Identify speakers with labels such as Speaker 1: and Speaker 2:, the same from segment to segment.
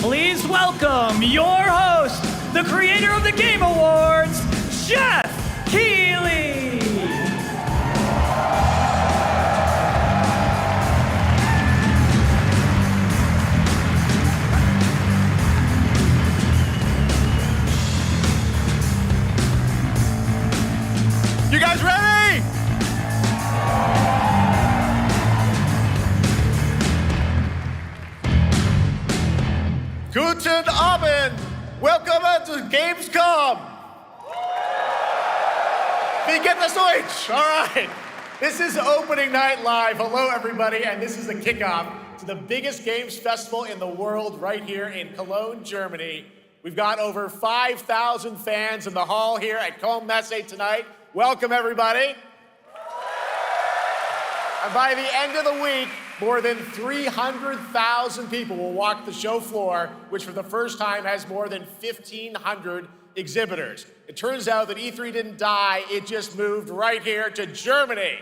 Speaker 1: please welcome your host, the creator of the Game Awards, Jeff Keighley.
Speaker 2: You guys ready? Guten Abend! Welcome to Gamescom! Wie geht es euch? All right. This is opening night live. Hello, everybody, and this is the kickoff to the biggest games festival in the world right here in Cologne, Germany. We've got over 5,000 fans in the hall here at GAMESCOM tonight. Welcome, everybody. And by the end of the week, more than 300,000 people will walk the show floor, which for the first time has more than 1,500 exhibitors. It turns out that E3 didn't die, it just moved right here to Germany.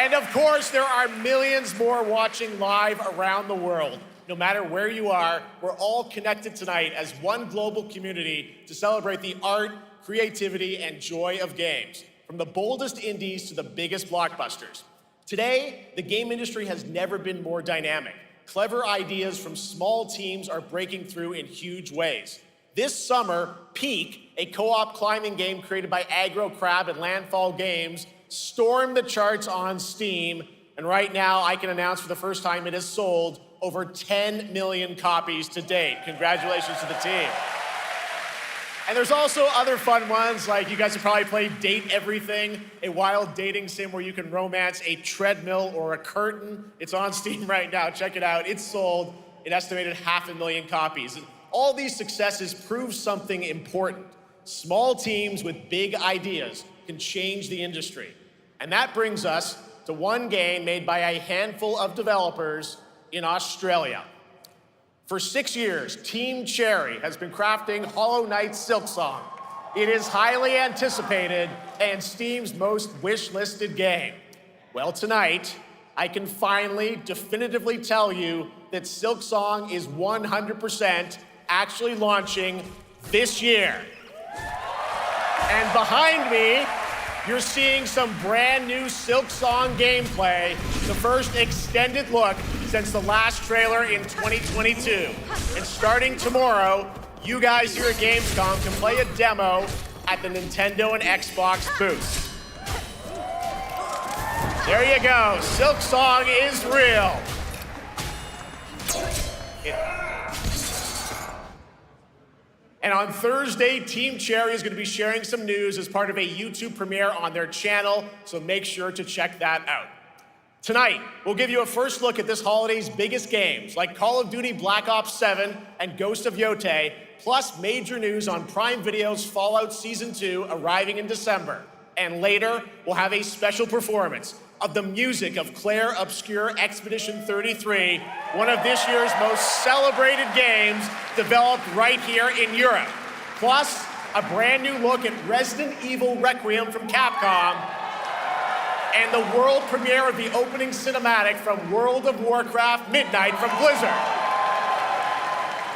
Speaker 2: And of course, there are millions more watching live around the world. No matter where you are, we're all connected tonight as one global community to celebrate the art, creativity, and joy of games, from the boldest indies to the biggest blockbusters. Today, the game industry has never been more dynamic. Clever ideas from small teams are breaking through in huge ways. This summer, Peak, a co-op climbing game created by Aggro Crab and Landfall Games, stormed the charts on Steam, and right now I can announce for the first time it has sold over 10 million copies to date. Congratulations to the team. And there's also other fun ones, like you guys have probably played Date Everything, a wild dating sim where you can romance a treadmill or a curtain. It's on Steam right now, check it out. It's sold an estimated 500,000 copies. And all these successes prove something important. Small teams with big ideas can change the industry. And that brings us to one game made by a handful of developers in Australia. For 6 years, Team Cherry has been crafting Hollow Knight Silksong. It is highly anticipated and Steam's most wish-listed game. Well, tonight, I can finally definitively tell you that Silksong is 100% actually launching this year. And behind me, you're seeing some brand new Silksong gameplay, the first extended look since the last trailer in 2022. And starting tomorrow, you guys here at Gamescom can play a demo at the Nintendo and Xbox booths. There you go, Silksong is real. And on Thursday, Team Cherry is going to be sharing some news as part of a YouTube premiere on their channel, so make sure to check that out. Tonight, we'll give you a first look at this holiday's biggest games, like Call of Duty Black Ops 7 and Ghost of Yotei, plus major news on Prime Video's Fallout Season 2 arriving in December. And later, we'll have a special performance of the music of Claire Obscure Expedition 33, one of this year's most celebrated games developed right here in Europe. Plus, a brand new look at Resident Evil Requiem from Capcom, and the world premiere of the opening cinematic from World of Warcraft Midnight from Blizzard.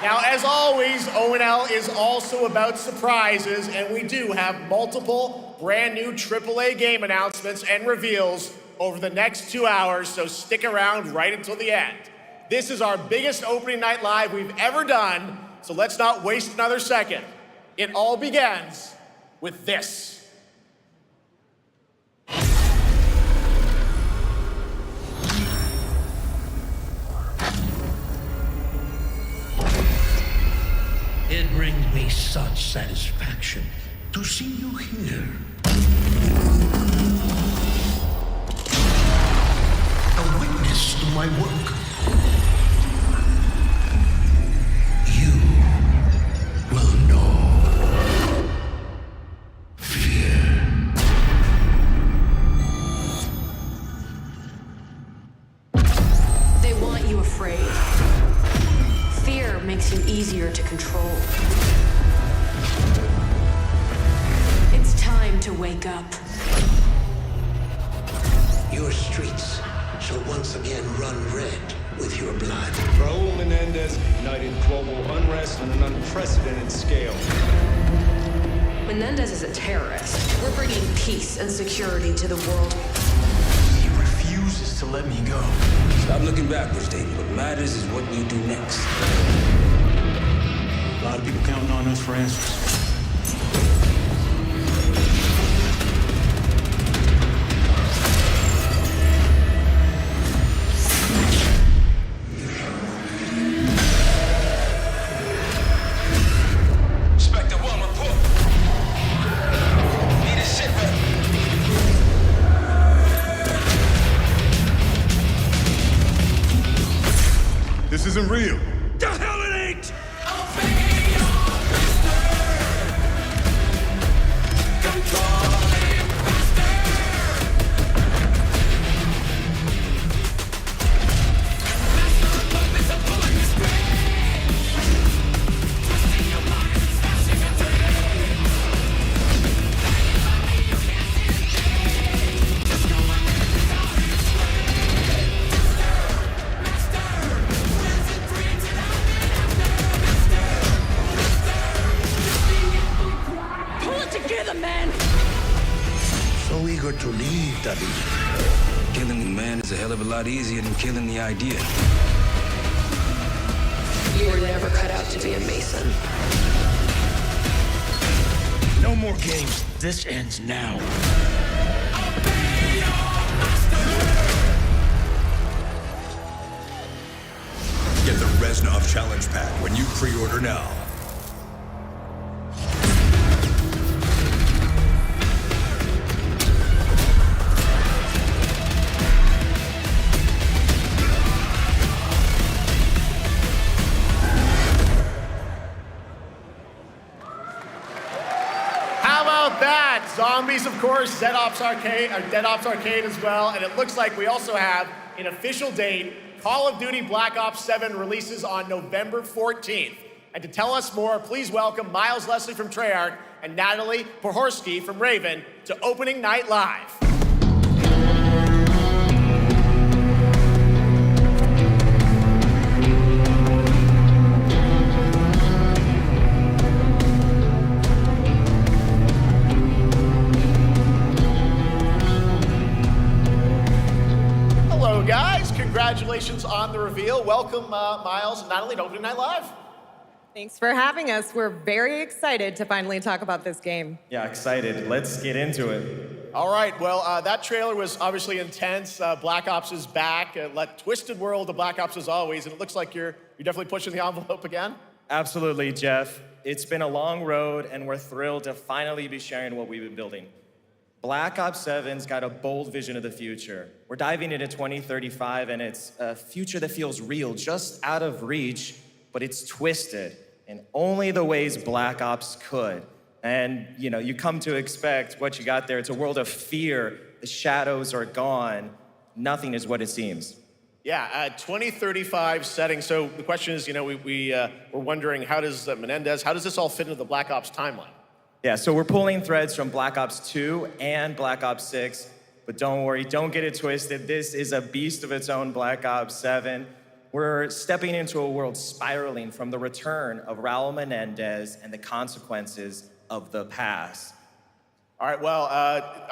Speaker 2: Now, as always, O&L is also about surprises, and we do have multiple brand new AAA game announcements and reveals over the next 2 hours, so stick around right until the end. This is our biggest opening night live we've ever done, so let's not waste another second. It all begins with this.
Speaker 3: It brings me such satisfaction to see you here. A witness to my work. You will know fear.
Speaker 4: They want you afraid. Fear makes you easier to control. It's time to wake up.
Speaker 3: Your streets shall once again run red with your blood.
Speaker 5: Raul Menendez ignited global unrest on an unprecedented scale.
Speaker 4: Menendez is a terrorist. We're bringing peace and security to the world.
Speaker 3: He refuses to let me go.
Speaker 6: Stop looking backwards, David. What matters is what you do next.
Speaker 3: A lot of people counting on us for answers.
Speaker 6: Inspector 1, report. Need a sit rep.
Speaker 5: This isn't real.
Speaker 3: The hell it ain't!
Speaker 4: Pull it together, man!
Speaker 3: So eager to leave, Daddy.
Speaker 6: Killing the man is a hell of a lot easier than killing the idea.
Speaker 4: You were never cut out to be a Mason.
Speaker 3: No more games. This ends now.
Speaker 7: Get the Reznov Challenge Pack when you pre-order now.
Speaker 2: How about that? Zombies, of course, Dead Ops Arcade as well, and it looks like we also have an official date. Call of Duty Black Ops 7 releases on November 14th. And to tell us more, please welcome Miles Leslie from Treyarch and Natalie Pohorski from Raven to Opening Night Live. Hello, guys. Congratulations on the reveal. Welcome, Miles and Natalie, to Opening Night Live.
Speaker 8: Thanks for having us. We're very excited to finally talk about this game.
Speaker 1: Yeah, excited. Let's get into it.
Speaker 2: All right, well, that trailer was obviously intense. Black Ops is back. Twisted world of Black Ops as always, and it looks like you're definitely pushing the envelope again.
Speaker 1: Absolutely, Jeff. It's been a long road, and we're thrilled to finally be sharing what we've been building. Black Ops 7's got a bold vision of the future. We're diving into 2035, and it's a future that feels real, just out of reach, but it's twisted in only the ways Black Ops could. And, you come to expect what you got there. It's a world of fear. The shadows are gone. Nothing is what it seems.
Speaker 2: Yeah, 2035 setting. So the question is, we're wondering, how does how does this all fit into the Black Ops timeline?
Speaker 1: Yeah, so we're pulling threads from Black Ops 2 and Black Ops 6, but don't worry, don't get it twisted. This is a beast of its own, Black Ops 7. We're stepping into a world spiraling from the return of Raul Menendez and the consequences of the past.
Speaker 2: All right, well,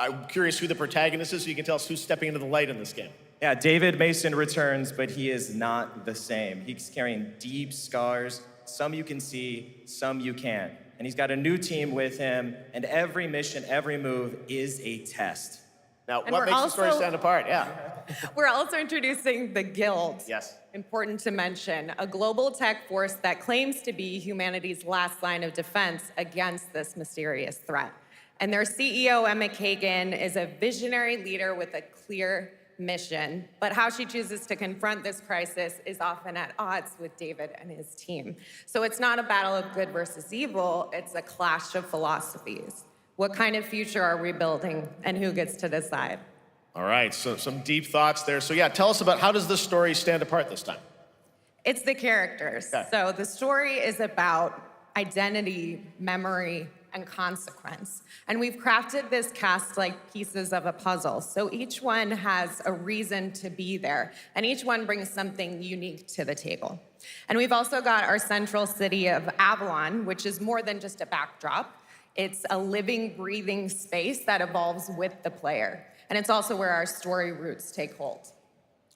Speaker 2: I'm curious who the protagonist is, so you can tell us who's stepping into the light in this game.
Speaker 1: Yeah, David Mason returns, but he is not the same. He's carrying deep scars. Some you can see, some you can't. And he's got a new team with him, and every mission, every move is a test.
Speaker 2: Now,
Speaker 8: And
Speaker 2: what
Speaker 8: we're
Speaker 2: makes the story
Speaker 8: also-
Speaker 2: stand apart? Yeah.
Speaker 8: We're also introducing the Guild.
Speaker 2: Yes.
Speaker 8: Important to mention, a global tech force that claims to be humanity's last line of defense against this mysterious threat. And their CEO, Emma Kagan, is a visionary leader with a clear mission, but how she chooses to confront this crisis is often at odds with David and his team. So it's not a battle of good versus evil, it's a clash of philosophies. What kind of future are we building, and who gets to decide?
Speaker 2: All right, so some deep thoughts there. So yeah, tell us about, how does this story stand apart this time?
Speaker 8: It's the characters.
Speaker 2: Okay.
Speaker 8: So the story is about identity, memory, and consequence. And we've crafted this cast like pieces of a puzzle. So each one has a reason to be there, and each one brings something unique to the table. And we've also got our central city of Avalon, which is more than just a backdrop. It's a living, breathing space that evolves with the player. And it's also where our story roots take hold.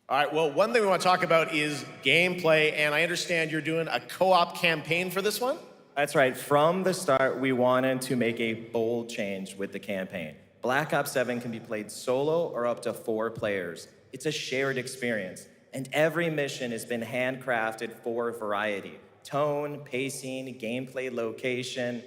Speaker 2: All right, well, one thing we want to talk about is gameplay, and I understand you're doing a co-op campaign for this one?
Speaker 1: That's right. From the start, we wanted to make a bold change with the campaign. Black Ops 7 can be played solo or up to 4 players. It's a shared experience, and every mission has been handcrafted for variety. Tone, pacing, gameplay location.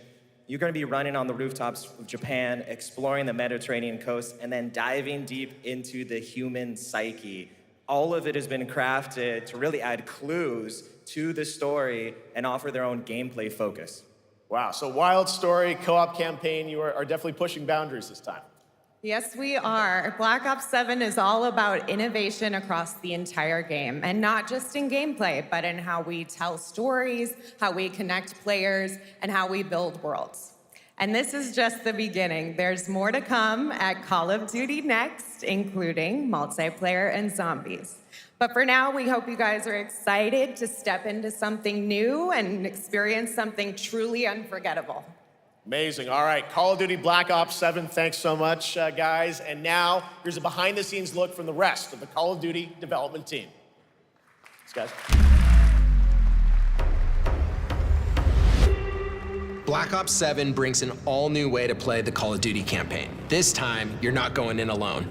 Speaker 1: You're going to be running on the rooftops of Japan, exploring the Mediterranean coast, and then diving deep into the human psyche. All of it has been crafted to really add clues to the story and offer their own gameplay focus.
Speaker 2: Wow, so wild story, co-op campaign, you are definitely pushing boundaries this time.
Speaker 8: Yes, we are. Black Ops 7 is all about innovation across the entire game, and not just in gameplay, but in how we tell stories, how we connect players, and how we build worlds. And this is just the beginning. There's more to come at Call of Duty Next, including multiplayer and zombies. But for now, we hope you guys are excited to step into something new and experience something truly unforgettable.
Speaker 2: Amazing. All right, Call of Duty Black Ops 7, thanks so much, guys. And now, here's a behind-the-scenes look from the rest of the Call of Duty development team. Thanks, guys.
Speaker 9: Black Ops 7 brings an all-new way to play the Call of Duty campaign. This time, you're not going in alone.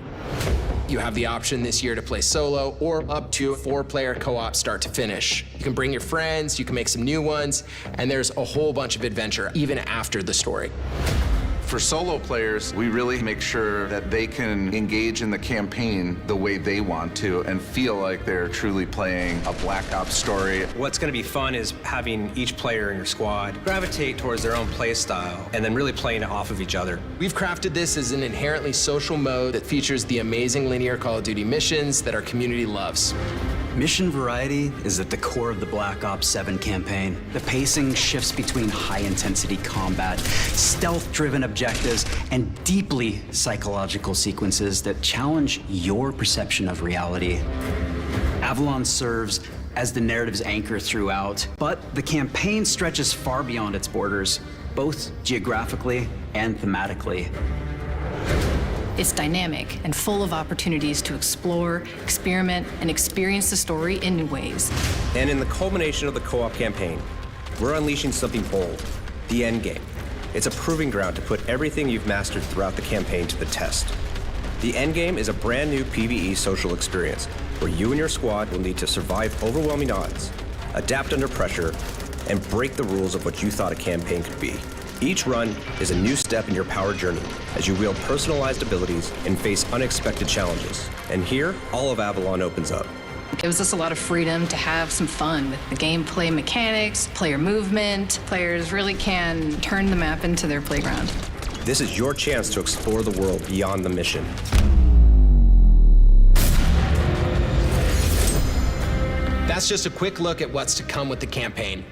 Speaker 9: You have the option this year to play solo or up to a 4-player co-op start to finish. You can bring your friends, you can make some new ones, and there's a whole bunch of adventure even after the story.
Speaker 10: For solo players, we really make sure that they can engage in the campaign the way they want to and feel like they're truly playing a Black Ops story.
Speaker 11: What's going to be fun is having each player in your squad gravitate towards their own play style and then really playing it off of each other.
Speaker 9: We've crafted this as an inherently social mode that features the amazing linear Call of Duty missions that our community loves.
Speaker 12: Mission variety is at the core of the Black Ops 7 campaign. The pacing shifts between high-intensity combat, stealth-driven objectives, and deeply psychological sequences that challenge your perception of reality. Avalon serves as the narrative's anchor throughout, but the campaign stretches far beyond its borders, both geographically and thematically.
Speaker 13: It's dynamic and full of opportunities to explore, experiment, and experience the story in new ways.
Speaker 11: And in the culmination of the co-op campaign, we're unleashing something bold, the end game. It's a proving ground to put everything you've mastered throughout the campaign to the test. The end game is a brand new PvE social experience where you and your squad will need to survive overwhelming odds, adapt under pressure, and break the rules of what you thought a campaign could be. Each run is a new step in your power journey as you wield personalized abilities and face unexpected challenges. And here, all of Avalon opens up.
Speaker 13: It gives us a lot of freedom to have some fun with the gameplay mechanics, player movement. Players really can turn the map into their playground.
Speaker 11: This is your chance to explore the world beyond the mission.
Speaker 9: That's just a quick look at what's to come with the campaign.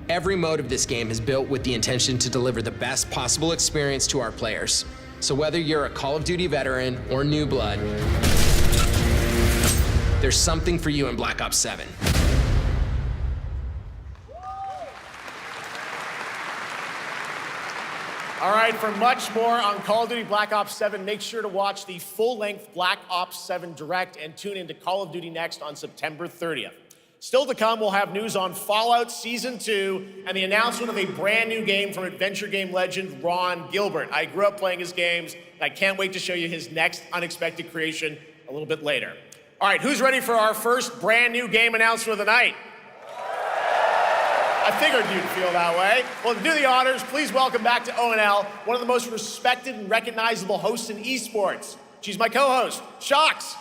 Speaker 9: Every mode of this game is built with the intention to deliver the best possible experience to our players. So whether you're a Call of Duty veteran or new blood, there's something for you in Black Ops 7.
Speaker 2: All right, for much more on Call of Duty Black Ops 7, make sure to watch the full-length Black Ops 7 Direct and tune into Call of Duty Next on September 30th. Still to come, we'll have news on Fallout Season 2 and the announcement of a brand new game from adventure game legend Ron Gilbert. I grew up playing his games, and I can't wait to show you his next unexpected creation a little bit later. All right, who's ready for our first brand new game announcement of the night? I figured you'd feel that way. Well, to do the honors, please welcome back to ONL one of the most respected and recognizable hosts in esports. She's my co-host, Shox.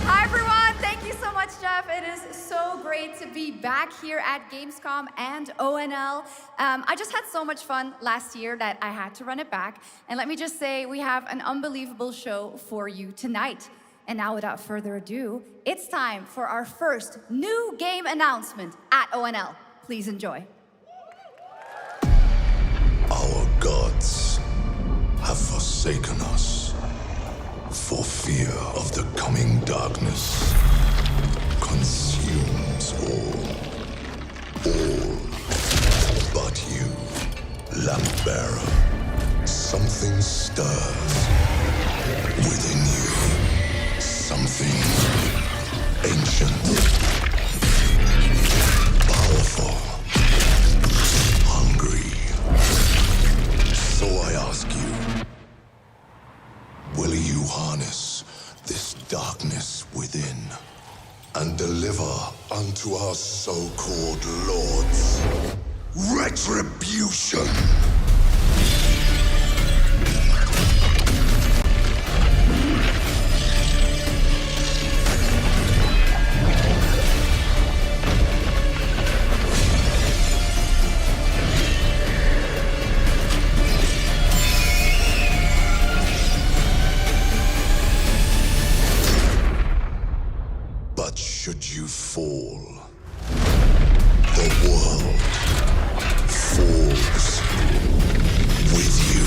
Speaker 14: Hi, everyone. Thank you so much, Jeff. It is so great great to be back here at Gamescom and ONL. I just had so much fun last year that I had to run it back. And let me just say, we have an unbelievable show for you tonight. And now, without further ado, it's time for our first new game announcement at ONL. Please enjoy.
Speaker 7: Our gods have forsaken us for fear of the coming darkness consumes all but you, lamp bearer. Something stirs within you, something ancient, powerful, hungry. So I ask you, will you harness this darkness within and deliver unto our so-called lords retribution? But should you fall, the world falls with you.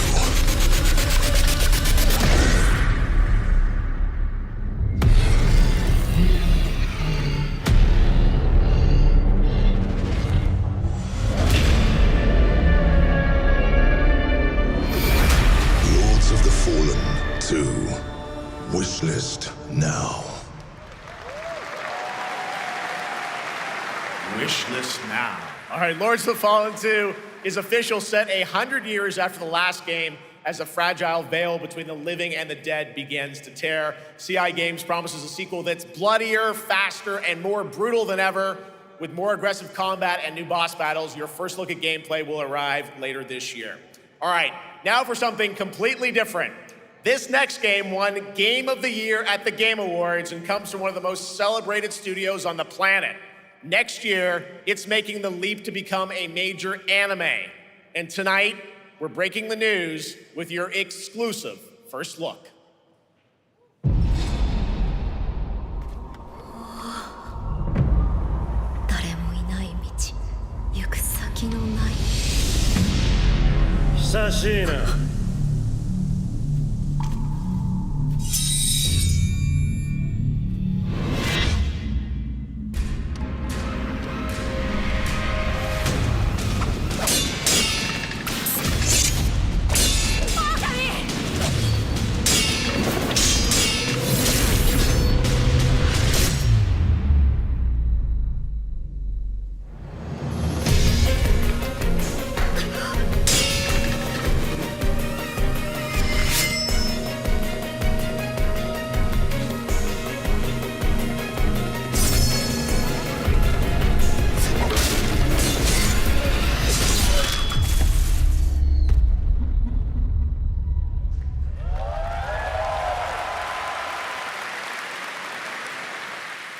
Speaker 7: Lords of the Fallen 2. Wishlist now.
Speaker 2: Wishlist now. All right, Lords of the Fallen 2 is official, set 100 years after the last game, as a fragile veil between the living and the dead begins to tear. CI Games promises a sequel that's bloodier, faster, and more brutal than ever. With more aggressive combat and new boss battles, your first look at gameplay will arrive later this year. All right, now for something completely different. This next game won Game of the Year at the Game Awards and comes from one of the most celebrated studios on the planet. Next year, it's making the leap to become a major anime. And tonight, we're breaking the news with your exclusive first look.
Speaker 15: Sashina.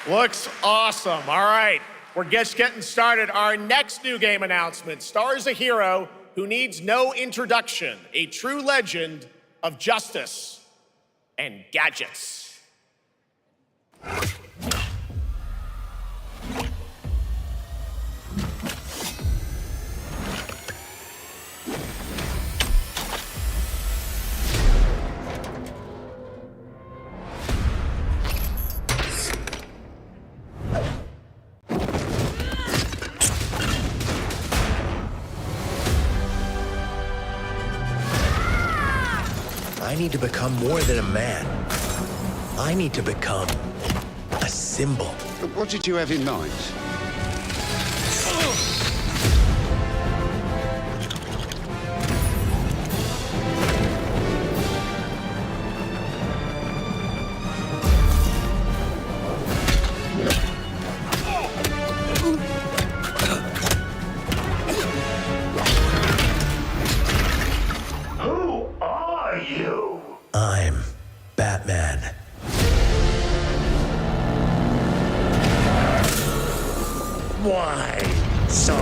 Speaker 2: Looks awesome. All right, we're just getting started. Our next new game announcement stars a hero who needs no introduction, a true legend of justice and gadgets.
Speaker 16: I need to become more than a man. I need to become a symbol.
Speaker 17: What did you have in mind?
Speaker 7: Who are you?
Speaker 16: I'm Batman. Why so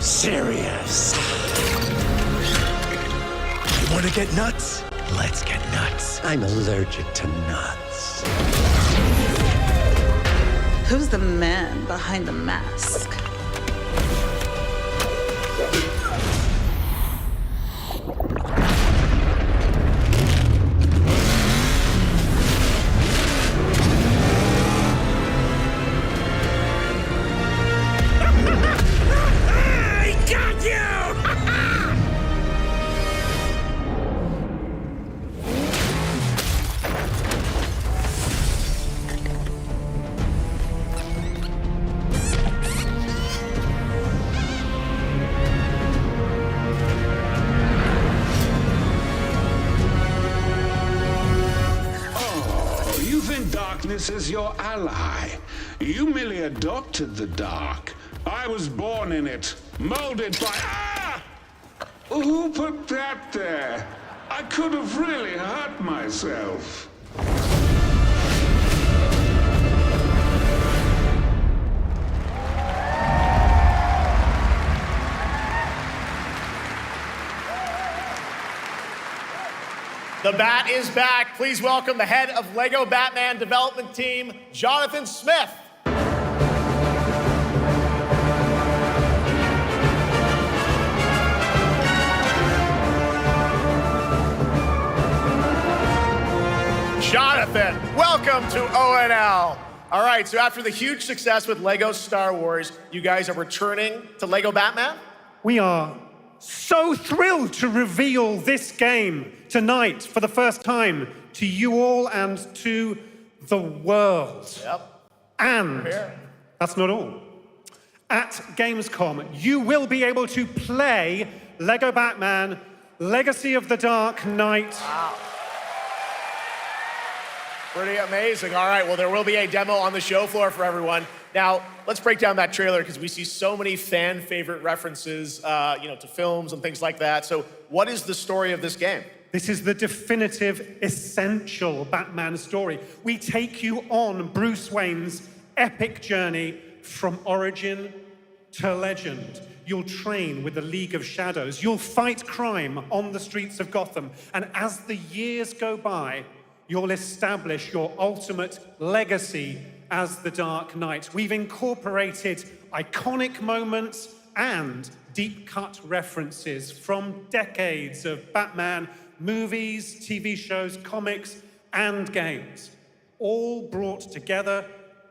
Speaker 16: serious? You want to get nuts? Let's get nuts. I'm allergic to nuts.
Speaker 15: Who's the man behind the mask?
Speaker 17: Darkness is your ally. You merely adopted the dark. I was born in it, molded by... Ah! Who put that there? I could have really hurt myself.
Speaker 2: The Bat is back. Please welcome the head of LEGO Batman development team, Jonathan Smith. Jonathan, welcome to ONL. All right, so after the huge success with LEGO Star Wars, you guys are returning to LEGO Batman?
Speaker 18: We are so thrilled to reveal this game tonight for the first time to you all and to the world.
Speaker 2: Yep.
Speaker 18: And that's not all. At Gamescom, you will be able to play LEGO Batman Legacy of the Dark Knight.
Speaker 2: Wow. Pretty amazing. All right, well, there will be a demo on the show floor for everyone. Now, let's break down that trailer because we see so many fan favorite references, to films and things like that. So what is the story of this game?
Speaker 18: This is the definitive, essential Batman story. We take you on Bruce Wayne's epic journey from origin to legend. You'll train with the League of Shadows. You'll fight crime on the streets of Gotham. And as the years go by, you'll establish your ultimate legacy as the Dark Knight. We've incorporated iconic moments and deep-cut references from decades of Batman movies, TV shows, comics, and games, all brought together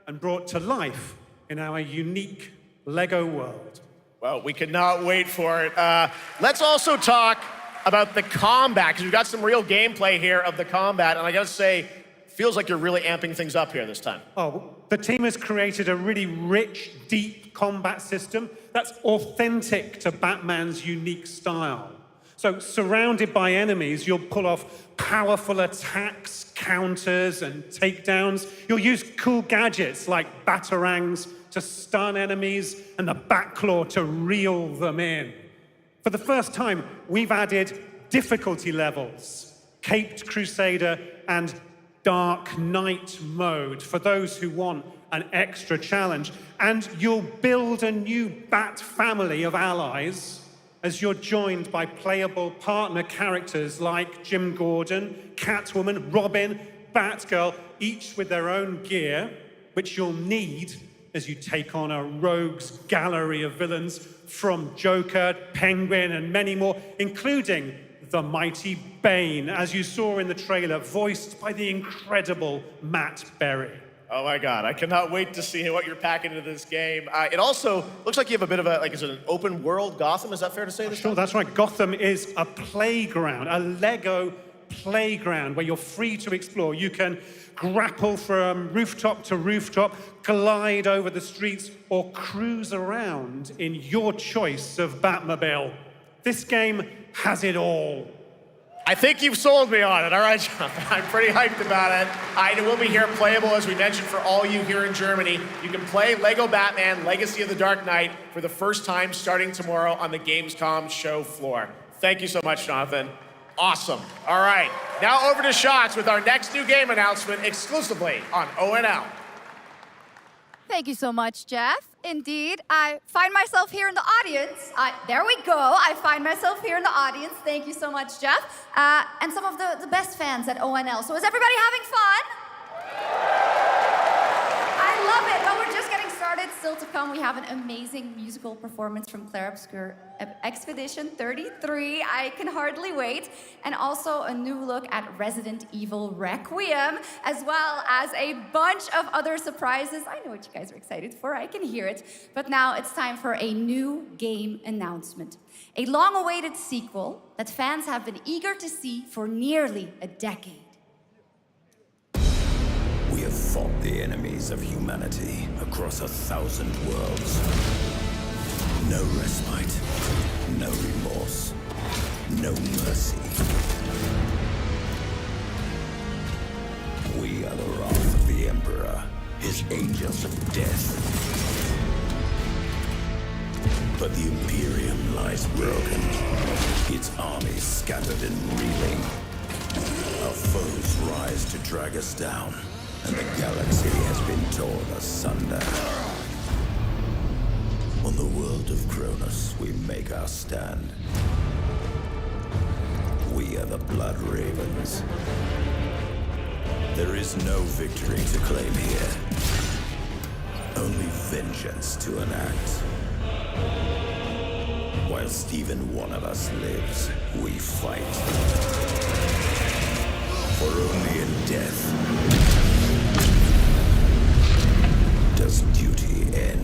Speaker 18: and brought to life in our unique LEGO world.
Speaker 2: Well, we could not wait for it. Let's also talk about the combat, because we've got some real gameplay here of the combat, and I gotta say, feels like you're really amping things up here this time.
Speaker 18: Oh, the team has created a really rich, deep combat system that's authentic to Batman's unique style. So, surrounded by enemies, you'll pull off powerful attacks, counters, and takedowns. You'll use cool gadgets like batarangs to stun enemies and the Batclaw to reel them in. For the first time, we've added difficulty levels, Caped Crusader and Dark Knight mode for those who want an extra challenge. And you'll build a new Bat family of allies as you're joined by playable partner characters like Jim Gordon, Catwoman, Robin, Batgirl, each with their own gear, which you'll need as you take on a rogues gallery of villains from Joker, Penguin, and many more, including the mighty Bane, as you saw in the trailer, voiced by the incredible Matt Berry.
Speaker 2: Oh my God, I cannot wait to see what you're packing into this game. It also looks like you have a bit of is it an open world Gotham? Is that fair to say this
Speaker 18: Sure, that's right. Gotham is a playground, a LEGO playground where you're free to explore. You can grapple from rooftop to rooftop, glide over the streets, or cruise around in your choice of Batmobile. This game has it all.
Speaker 2: I think you've sold me on it. All right, Jonathan, I'm pretty hyped about it. It will be here playable, as we mentioned, for all you here in Germany. You can play LEGO Batman Legacy of the Dark Knight for the first time starting tomorrow on the Gamescom show floor. Thank you so much, Jonathan. Awesome. All right, now over to Shots with our next new game announcement exclusively on ONL.
Speaker 14: Thank you so much, Jeff. Indeed, I find myself here in the audience. There we go. I find myself here in the audience. Thank you so much, Jeff. And some of the best fans at ONL. So is everybody having fun? I love it. But we're just getting started. Still to come, we have an amazing musical performance from Claire Obscur Expedition 33. I can hardly wait. And also a new look at Resident Evil Requiem, as well as a bunch of other surprises. I know what you guys are excited for. I can hear it. But now it's time for a new game announcement. A long-awaited sequel that fans have been eager to see for nearly a decade.
Speaker 7: We have fought the enemies of humanity across 1,000 worlds. No respite, no remorse, no mercy. We are the wrath of the Emperor, his angels of death. But the Imperium lies broken, its armies scattered and reeling. Our foes rise to drag us down, and the galaxy has been torn asunder. On the world of Kronos, we make our stand. We are the Blood Ravens. There is no victory to claim here, only vengeance to enact. Whilst even one of us lives, we fight. For only in death does duty end.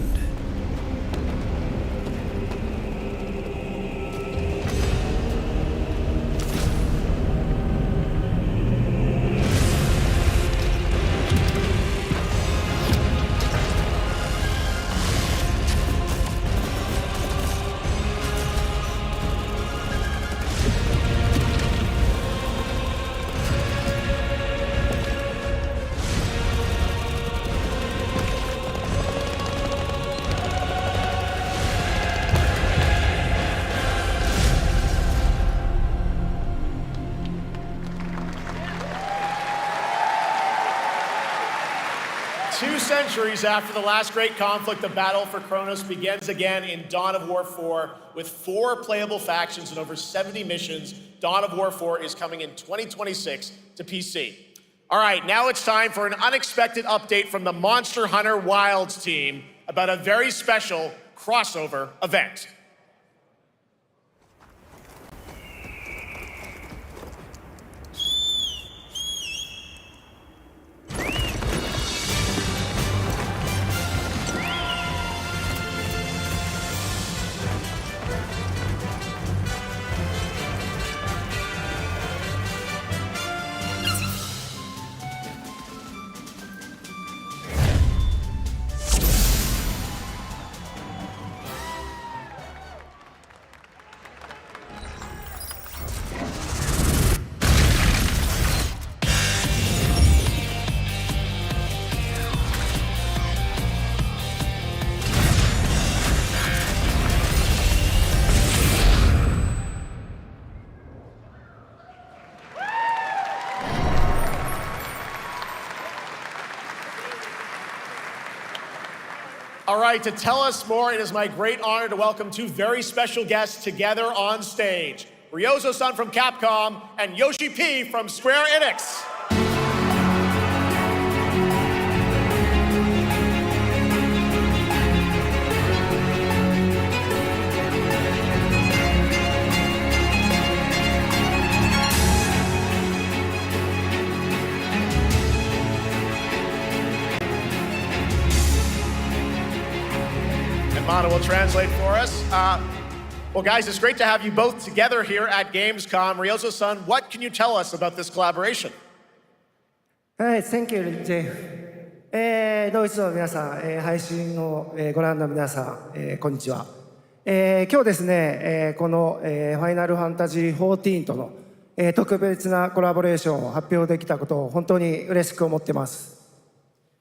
Speaker 2: Centuries after the last great conflict, the battle for Kronos begins again in Dawn of War 4 with 4 playable factions and over 70 missions. Dawn of War 4 is coming in 2026 to PC. All right, now it's time for an unexpected update from the Monster Hunter Wilds team about a very special crossover event. All right, to tell us more, it is my great honor to welcome 2 very special guests together on stage. Ryozo-san from Capcom and Yoshi P from Square Enix. Mana will translate for us. Well, guys, it's great to have you both together here at Gamescom. Ryozo-san, what can you tell us about this collaboration?
Speaker 19: Thank you, Jeff. ドイツの皆さん、配信をご覧の皆さん、こんにちは。今日ですね、このファイナルファンタジー14との特別なコラボレーションを発表できたことを本当に嬉しく思っています。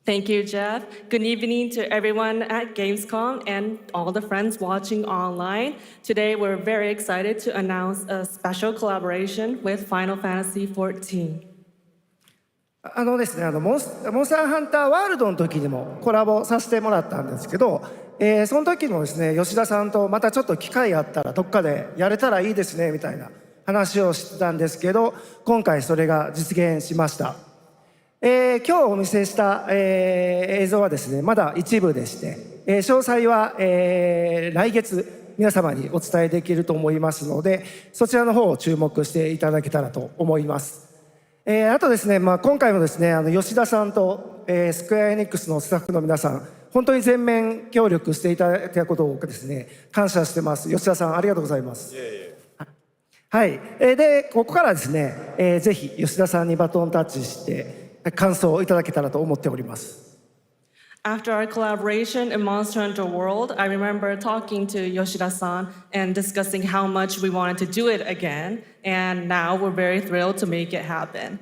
Speaker 20: Thank you, Jeff. Good evening to everyone at Gamescom and all the friends watching online. Today, we're very excited to announce a special collaboration with Final Fantasy XIV.
Speaker 19: ですね、モンスターハンターワールドの時にもコラボさせてもらったんですけど、その時もですね、吉田さんとまたちょっと機会あったらどっかでやれたらいいですねみたいな話をしてたんですけど、今回それが実現しました。今日お見せした、映像はですね、まだ一部でして、詳細は、来月皆様にお伝えできると思いますので、そちらの方を注目していただけたらと思います。あとですね、今回もですね、吉田さんと、スクエアエニックスのスタッフの皆さん、本当に全面協力していただいたことをですね、感謝してます。吉田さん、ありがとうございます。はい。で、ここからですね、ぜひ吉田さんにバトンタッチして、感想をいただけたらと思っております。
Speaker 20: After our collaboration in Monster Hunter World, I remember talking to Yoshida-san and discussing how much we wanted to do it again, and now we're very thrilled to make it happen.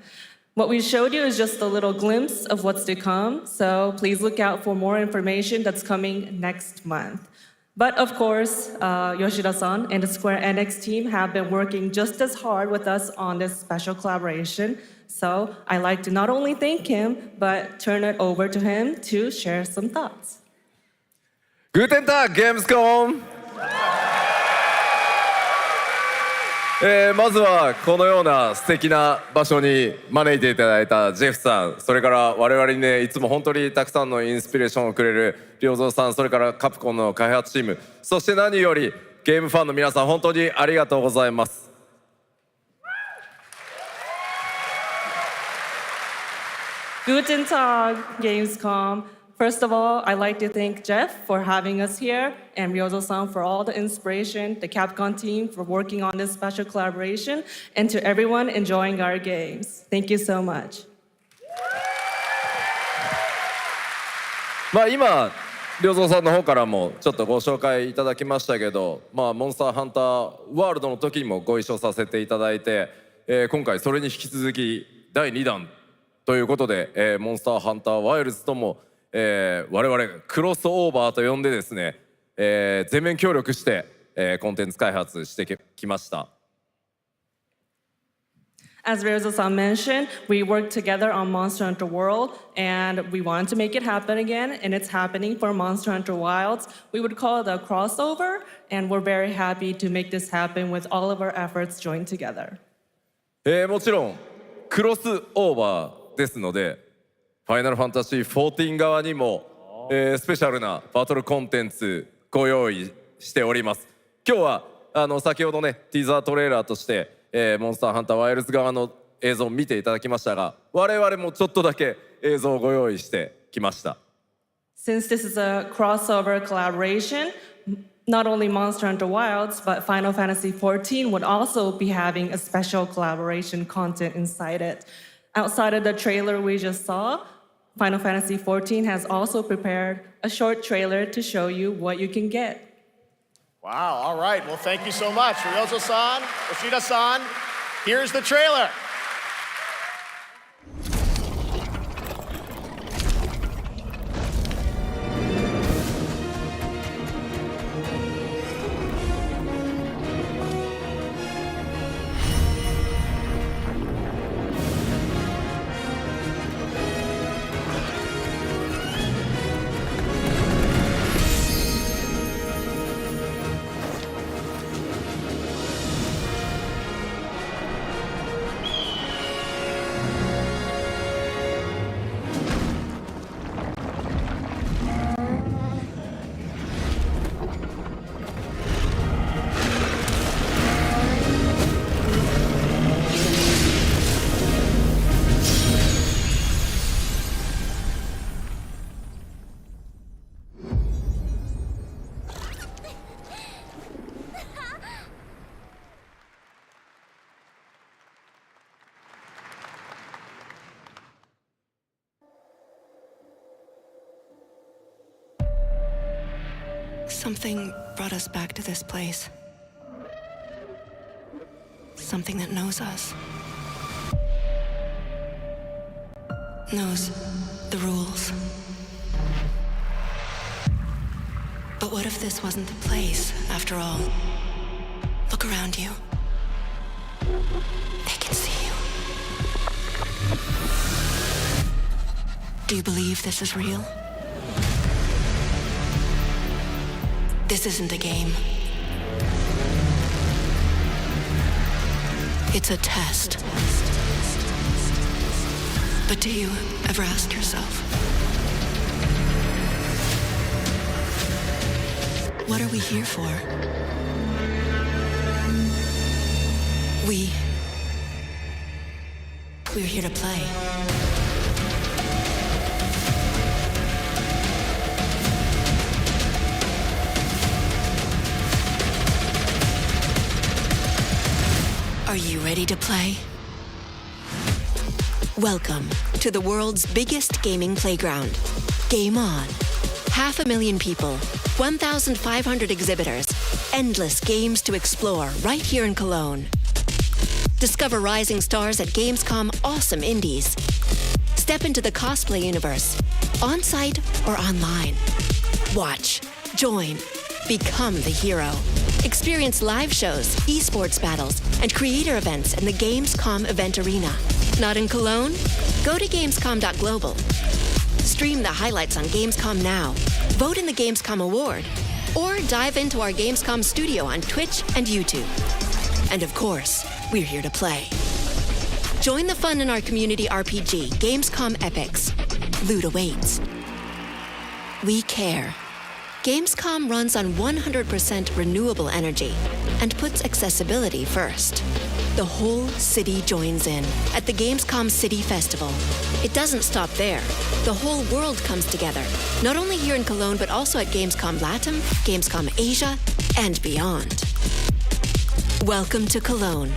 Speaker 20: What we showed you is just a little glimpse of what's to come, so please look out for more information that's coming next month. But of course, Yoshida-san and the Square Enix team have been working just as hard with us on this special collaboration. So I'd like to not only thank him, but turn it over to him to share some thoughts.
Speaker 21: Guten Tag, GAMESCOM! まずはこのような素敵な場所に招いていただいたジェフさん、それから我々にね、いつも本当にたくさんのインスピレーションをくれる良三さん、それからカプコンの開発チーム、そして何よりゲームファンの皆さん、本当にありがとうございます。
Speaker 20: Guten Tag, Gamescom. First of all, I'd like to thank Jeff for having us here and Ryozo-san for all the inspiration, the Capcom team for working on this special collaboration, and to everyone enjoying our games. Thank you so much.
Speaker 21: 今、良三さんの方からもちょっとご紹介いただきましたけど、モンスターハンターワールドの時にもご一緒させていただいて、今回それに引き続き第2弾ということで、モンスターハンターワイルズとも、我々クロスオーバーと呼んでですね、全面協力して、コンテンツ開発してきました。
Speaker 20: As Ryozo-san mentioned, we worked together on Monster Hunter World, and we wanted to make it happen again, and it's happening for Monster Hunter Wilds. We would call it a crossover, and we're very happy to make this happen with all of our efforts joined together.
Speaker 21: もちろんクロスオーバーですので、ファイナルファンタジー14側にも、スペシャルなバトルコンテンツご用意しております。今日は先ほどねティザートレーラーとして、モンスターハンターワイルズ側の映像を見ていただきましたが、我々もちょっとだけ映像をご用意してきました。
Speaker 20: Since this is a crossover collaboration, not only Monster Hunter Wilds, but Final Fantasy XIV would also be having a special collaboration content inside it. Outside of the trailer we just saw, Final Fantasy XIV has also prepared a short trailer to show you what you can get.
Speaker 2: Wow, all right. Well, thank you so much. Ryozo-san, Yoshida-san, here's the trailer.
Speaker 22: Something brought us back to this place. Something that knows us. Knows the rules. But what if this wasn't the place, after all? Look around you. They can see you. Do you believe this is real? This isn't a game. It's a test. But do you ever ask yourself, what are we here for? We're here to play. Are you ready to play? Welcome to the world's biggest gaming playground. Game On. 500,000 people, 1,500 exhibitors, endless games to explore right here in Cologne. Discover rising stars at Gamescom Awesome Indies. Step into the cosplay universe, on-site or online. Watch, join, become the hero. Experience live shows, esports battles, and creator events in the Gamescom event arena. Not in Cologne? Go to Gamescom.global. Stream the highlights on Gamescom Now, vote in the Gamescom Award, or dive into our Gamescom studio on Twitch and YouTube. And of course, we're here to play. Join the fun in our community RPG, Gamescom Epics. Loot awaits. We care. Gamescom runs on 100% renewable energy and puts accessibility first. The whole city joins in at the Gamescom City Festival. It doesn't stop there. The whole world comes together, not only here in Cologne, but also at Gamescom Latam, Gamescom Asia, and beyond. Welcome to Cologne.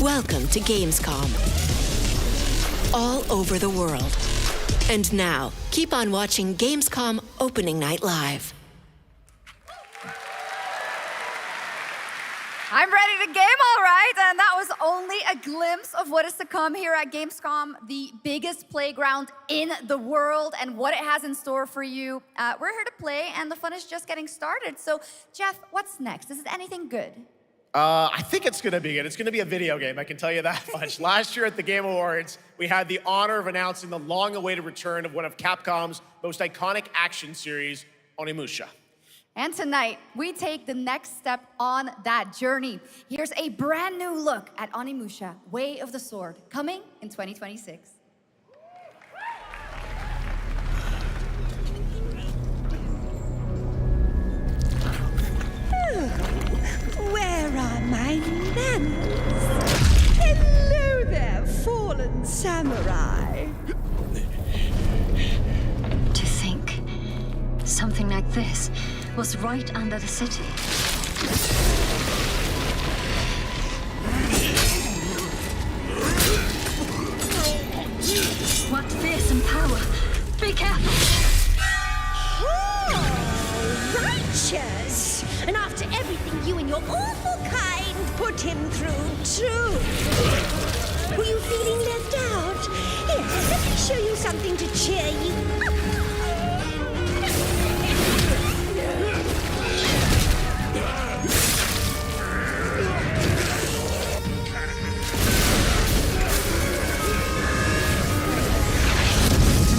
Speaker 22: Welcome to Gamescom. All over the world. And now, keep on watching Gamescom Opening Night Live.
Speaker 14: I'm ready to game, all right. And that was only a glimpse of what is to come here at Gamescom, the biggest playground in the world, and what it has in store for you. We're here to play, and the fun is just getting started. So, Jeff, what's next? Is it anything good?
Speaker 2: I think it's gonna be good. It's gonna be a video game, I can tell you that much. Last year at the Game Awards, we had the honor of announcing the long-awaited return of one of Capcom's most iconic action series, Onimusha.
Speaker 14: And tonight, we take the next step on that journey. Here's a brand new look at Onimusha, Way of the Sword, coming in 2026.
Speaker 5: Where are my manners? Hello there, fallen samurai.
Speaker 6: To think something like this was right under the city. What fearsome power! Be careful!
Speaker 5: Oh, righteous! And after everything you and your awful kind put him through, too. Were you feeling left out? Here, let me show you something to cheer you up.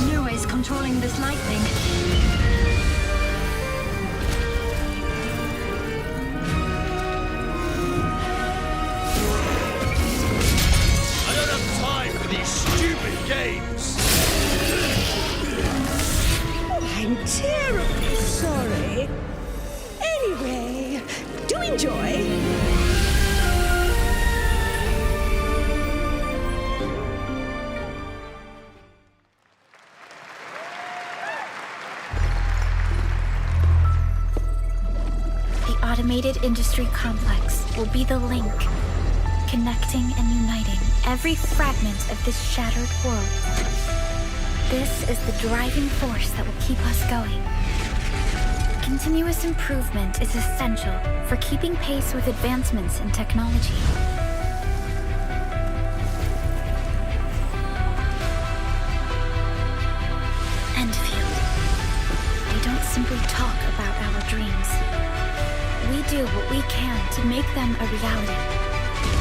Speaker 6: Nua's controlling this lightning.
Speaker 5: Games. Oh, I'm terribly sorry. Anyway, do enjoy.
Speaker 23: The automated industry complex will be the link, connecting and uniting every fragment of this shattered world. This is the driving force that will keep us going. Continuous improvement is essential for keeping pace with advancements in technology. Enfield. They don't simply talk about our dreams. We do what we can to make them a reality.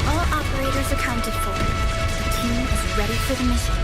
Speaker 23: All operators accounted for. The team is ready for the mission.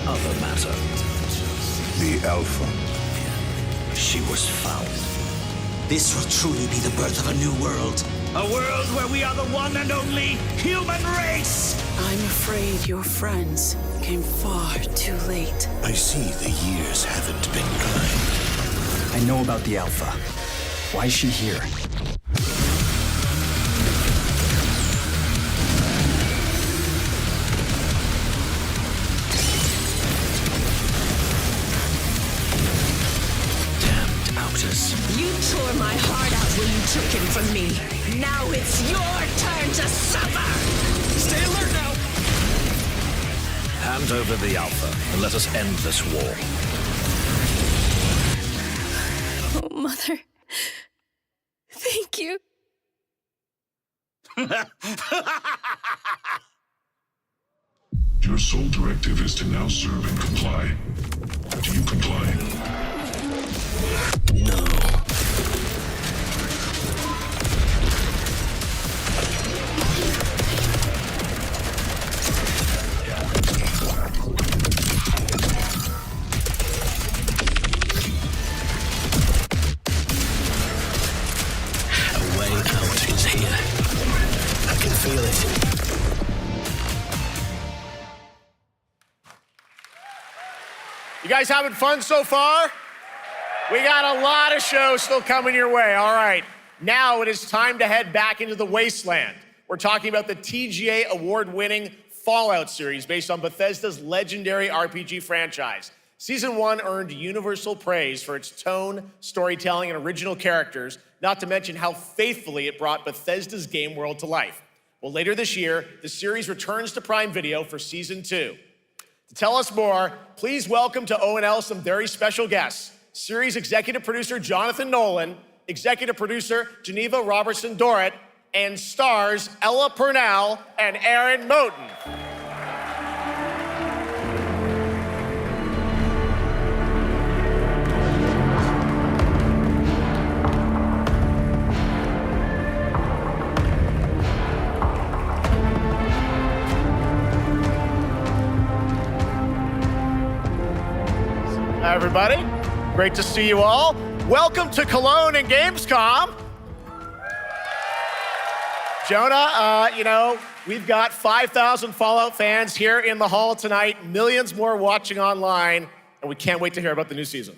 Speaker 16: other matter.
Speaker 7: The Alpha.
Speaker 16: She was found. This will truly be the birth of a new world. A world where we are the one and only human race!
Speaker 1: I'm afraid your friends came far too late.
Speaker 16: I see the years haven't been kind.
Speaker 12: I know about the Alpha. Why is she here?
Speaker 16: Damned outers.
Speaker 5: You tore my heart out when you took him from me. Now it's your turn to suffer!
Speaker 16: Stay alert now! Hand over the Alpha and let us end this war.
Speaker 23: Oh, Mother. Thank you.
Speaker 17: Your sole directive is to now serve and comply. Do you comply?
Speaker 16: No. A way out is here. I can feel it.
Speaker 2: You guys having fun so far? We got a lot of shows still coming your way. All right, now it is time to head back into the wasteland. We're talking about the TGA award-winning Fallout series based on Bethesda's legendary RPG franchise. Season 1 earned universal praise for its tone, storytelling, and original characters, not to mention how faithfully it brought Bethesda's game world to life. Well, later this year, the series returns to Prime Video for Season 2. To tell us more, please welcome to ONL some very special guests. Series executive producer Jonathan Nolan, executive producer Geneva Robertson-Dorrit, and stars Ella Purnell and Aaron Moten. Hi, everybody. Great to see you all. Welcome to Cologne and Gamescom. Jonah, we've got 5,000 Fallout fans here in the hall tonight, millions more watching online, and we can't wait to hear about the new season.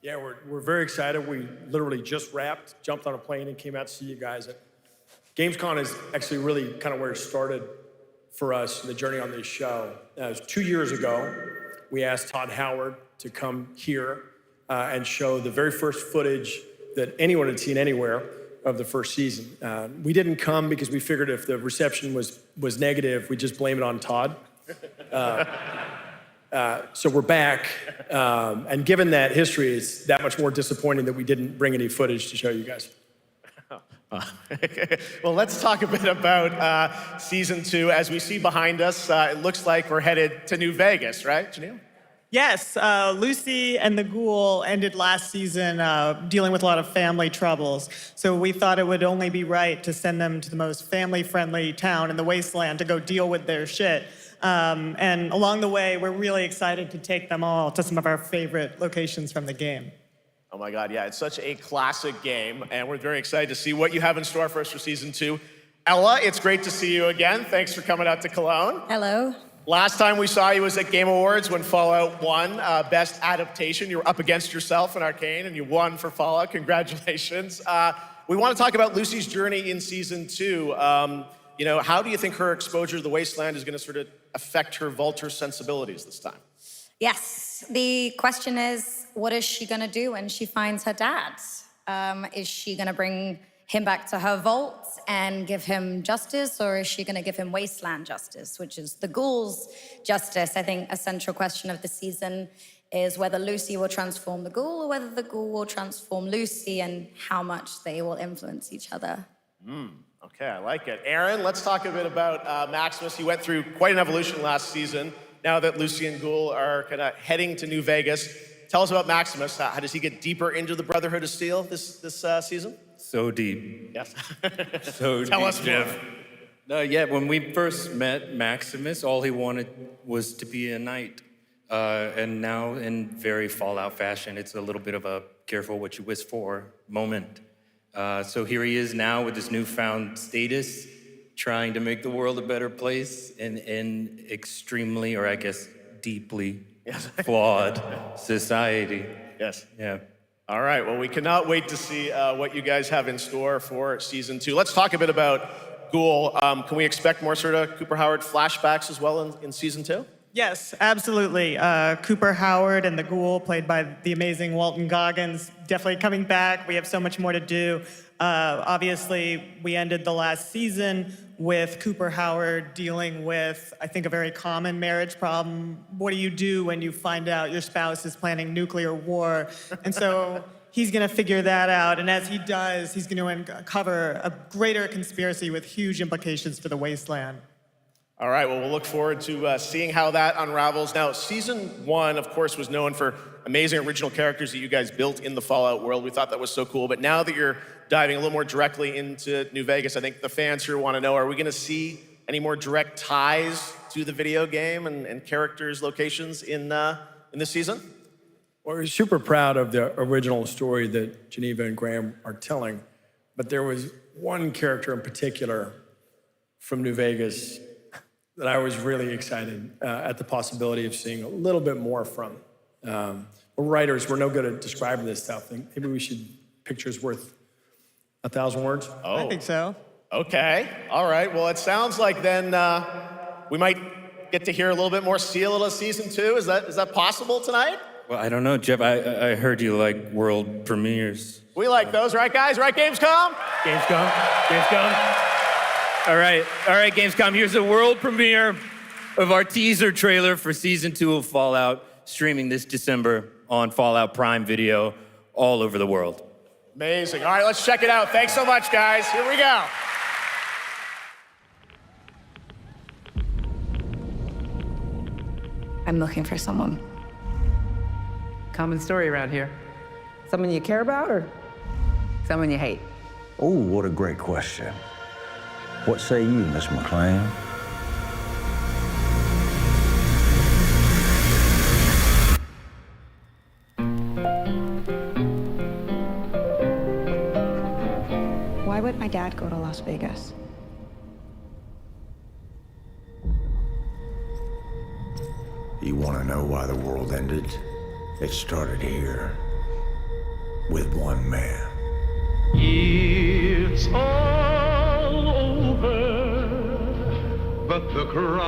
Speaker 3: Yeah, we're very excited. We literally just wrapped, jumped on a plane, and came out to see you guys. Gamescom is actually really kind of where it started for us, the journey on this show. It was 2 years ago. We asked Todd Howard to come here and show the very first footage that anyone had seen anywhere of the first season. We didn't come because we figured if the reception was negative, we'd just blame it on Todd. So we're back, and given that history, it's that much more disappointing that we didn't bring any footage to show you guys.
Speaker 2: Well, let's talk a bit about Season 2. As we see behind us, it looks like we're headed to New Vegas, right, Janelle?
Speaker 4: Yes, Lucy and the Ghoul ended last season dealing with a lot of family troubles. So we thought it would only be right to send them to the most family-friendly town in the wasteland to go deal with their shit. And along the way, we're really excited to take them all to some of our favorite locations from the game.
Speaker 2: Oh my God, yeah, it's such a classic game, and we're very excited to see what you have in store for us for Season 2. Ella, it's great to see you again. Thanks for coming out to Cologne.
Speaker 24: Hello.
Speaker 2: Last time we saw you was at Game Awards when Fallout won Best Adaptation. You were up against yourself in Arcane, and you won for Fallout. Congratulations. We want to talk about Lucy's journey in Season 2. How do you think her exposure to the Wasteland is going to sort of affect her Vulture sensibilities this time?
Speaker 24: Yes, the question is, what is she gonna do when she finds her dad? Is she gonna bring him back to her vault and give him justice, or is she gonna give him wasteland justice, which is the Ghoul's justice? I think a central question of the season is whether Lucy will transform the Ghoul or whether the Ghoul will transform Lucy, and how much they will influence each other.
Speaker 2: Okay, I like it. Aaron, let's talk a bit about Maximus. He went through quite an evolution last season. Now that Lucy and Ghoul are kind of heading to New Vegas, tell us about Maximus. How does he get deeper into the Brotherhood of Steel this season?
Speaker 25: So deep.
Speaker 2: Yes.
Speaker 25: So
Speaker 2: Tell
Speaker 25: deep,
Speaker 2: us more.
Speaker 25: Jeff. Yeah, when we first met Maximus, all he wanted was to be a knight. And now, in very Fallout fashion, it's a little bit of a careful what you wish for moment. So here he is now with this newfound status, trying to make the world a better place in extremely, or I guess deeply flawed society.
Speaker 2: Yes.
Speaker 25: Yeah.
Speaker 2: All right, well, we cannot wait to see what you guys have in store for season 2. Let's talk a bit about Ghoul. Can we expect more sort of Cooper Howard flashbacks as well in season 2?
Speaker 4: Yes, absolutely. Cooper Howard and the Ghoul, played by the amazing Walton Goggins, definitely coming back. We have so much more to do. Obviously, we ended the last season with Cooper Howard dealing with, I think, a very common marriage problem. What do you do when you find out your spouse is planning nuclear war? And so he's going to figure that out. And as he does, he's going to uncover a greater conspiracy with huge implications for the Wasteland.
Speaker 2: All right, well, we'll look forward to seeing how that unravels. Now, season 1, of course, was known for amazing original characters that you guys built in the Fallout world. We thought that was so cool. But now that you're diving a little more directly into New Vegas, I think the fans here want to know, are we going to see any more direct ties to the video game and characters, locations in this season?
Speaker 3: Well, we're super proud of the original story that Geneva and Graham are telling. But there was one character in particular from New Vegas that I was really excited at the possibility of seeing a little bit more from. We're writers, we're no good at describing this stuff. Maybe we should, pictures worth 1,000 words?
Speaker 2: Oh.
Speaker 4: I think so.
Speaker 2: Okay, all right. Well, it sounds like then we might get to hear a little bit more, see a little season 2. Is that possible tonight?
Speaker 25: Well, I don't know, Jeff. I heard you like world premieres.
Speaker 2: We like those, right, guys? Right, Gamescom?
Speaker 25: Gamescom. All right, Gamescom. Here's a world premiere of our teaser trailer for season 2 of Fallout, streaming this December on Fallout Prime Video all over the world.
Speaker 2: Amazing. All right, let's check it out. Thanks so much, guys. Here we go.
Speaker 8: I'm looking for someone.
Speaker 9: Common story around here. Someone you care about or someone you hate?
Speaker 10: Oh, what a great question. What say you, Miss McClane?
Speaker 8: Why would my dad go to Las Vegas?
Speaker 10: You want to know why the world ended? It started here with one man.
Speaker 11: It's all over, but the cry.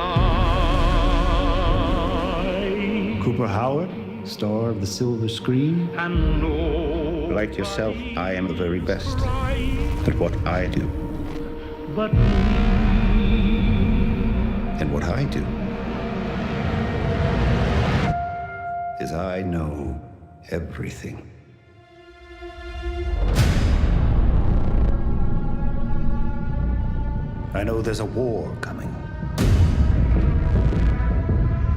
Speaker 13: Cooper Howard, star of the silver screen.
Speaker 11: And no,
Speaker 13: like yourself, I am the very best at what I do.
Speaker 11: But
Speaker 13: and what I do is I know everything. I know there's a war coming.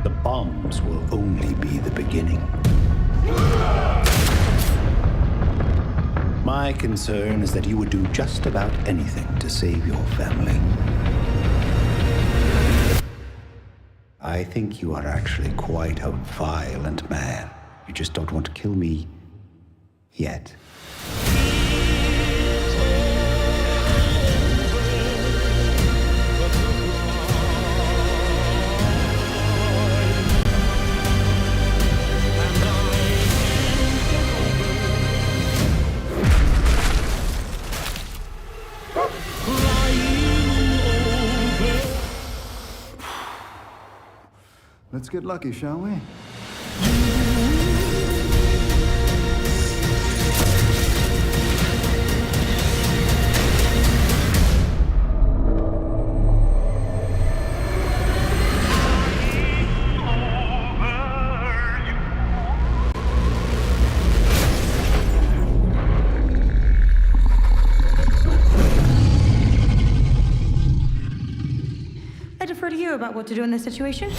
Speaker 13: The bombs will only be the beginning. My concern is that you would do just about anything to save your family. I think you are actually quite a violent man. You just don't want to kill me yet.
Speaker 26: Let's get lucky, shall we?
Speaker 8: I defer to you about what to do in this situation.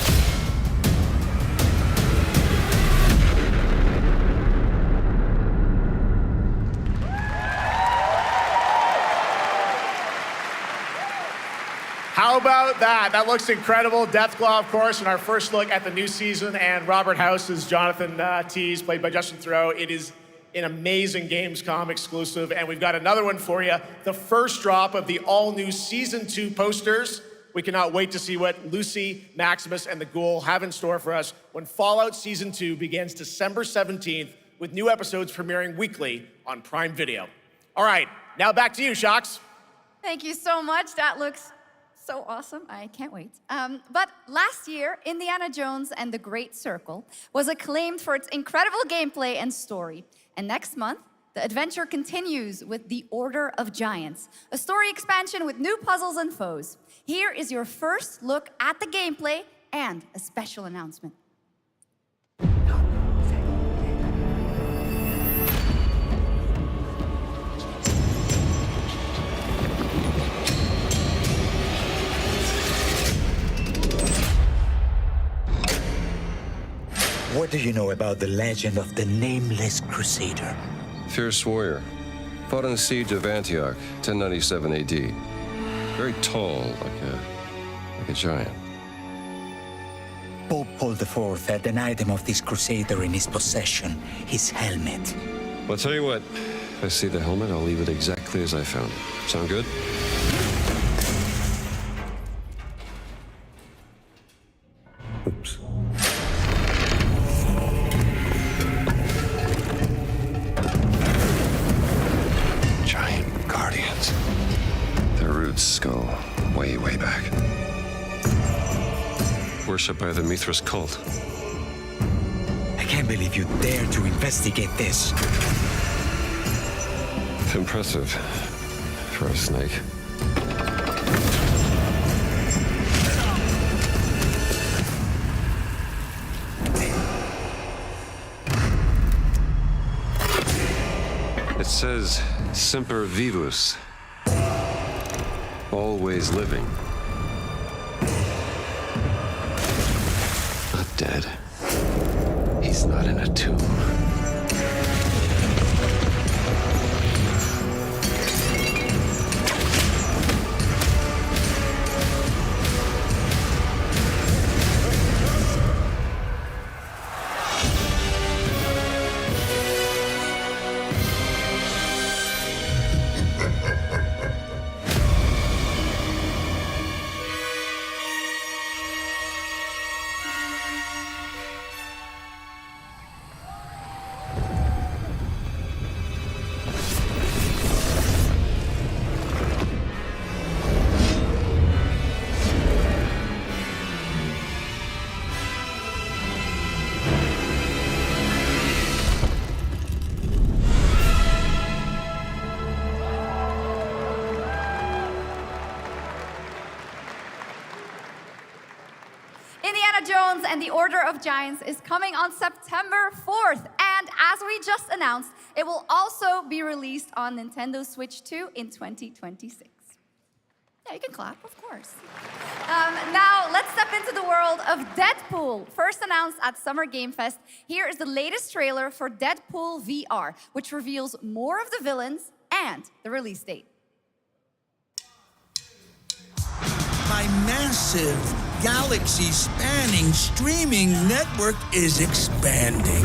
Speaker 2: How about that? That looks incredible. Deathclaw, of course, in our first look at the new season, and Robert House is Jonathan Tease, played by Justin Theroux. It is an amazing Gamescom exclusive, and we've got another one for you. The first drop of the all-new Season 2 posters. We cannot wait to see what Lucy, Maximus, and the Ghoul have in store for us when Fallout Season 2 begins December 17th, with new episodes premiering weekly on Prime Video. All right, now back to you, Shocks.
Speaker 14: Thank you so much. That looks so awesome. I can't wait. But last year, Indiana Jones and the Great Circle was acclaimed for its incredible gameplay and story. And next month, the adventure continues with The Order of Giants, a story expansion with new puzzles and foes. Here is your first look at the gameplay and a special announcement.
Speaker 16: What do you know about the legend of the Nameless Crusader?
Speaker 15: Fierce warrior. Fought in the siege of Antioch, 1097 AD. Very tall, like a giant.
Speaker 16: Pope Paul IV had an item of this crusader in his possession, his helmet.
Speaker 15: Well, I'll tell you what. If I see the helmet, I'll leave it exactly as I found it. Sound good? Oops. Giant guardians. Their roots go way, way back. Worshipped by the Mithras cult.
Speaker 16: I can't believe you dare to investigate this.
Speaker 15: Impressive for a snake. It says Semper Vivus, always living. Not dead. He's not in a tomb.
Speaker 14: Indiana Jones and the Order of Giants is coming on September 4th. And as we just announced, it will also be released on Nintendo Switch 2 in 2026. Yeah, you can clap, of course. Now, let's step into the world of Deadpool. First announced at Summer Game Fest, here is the latest trailer for Deadpool VR, which reveals more of the villains and the release date.
Speaker 18: My massive, galaxy-spanning streaming network is expanding.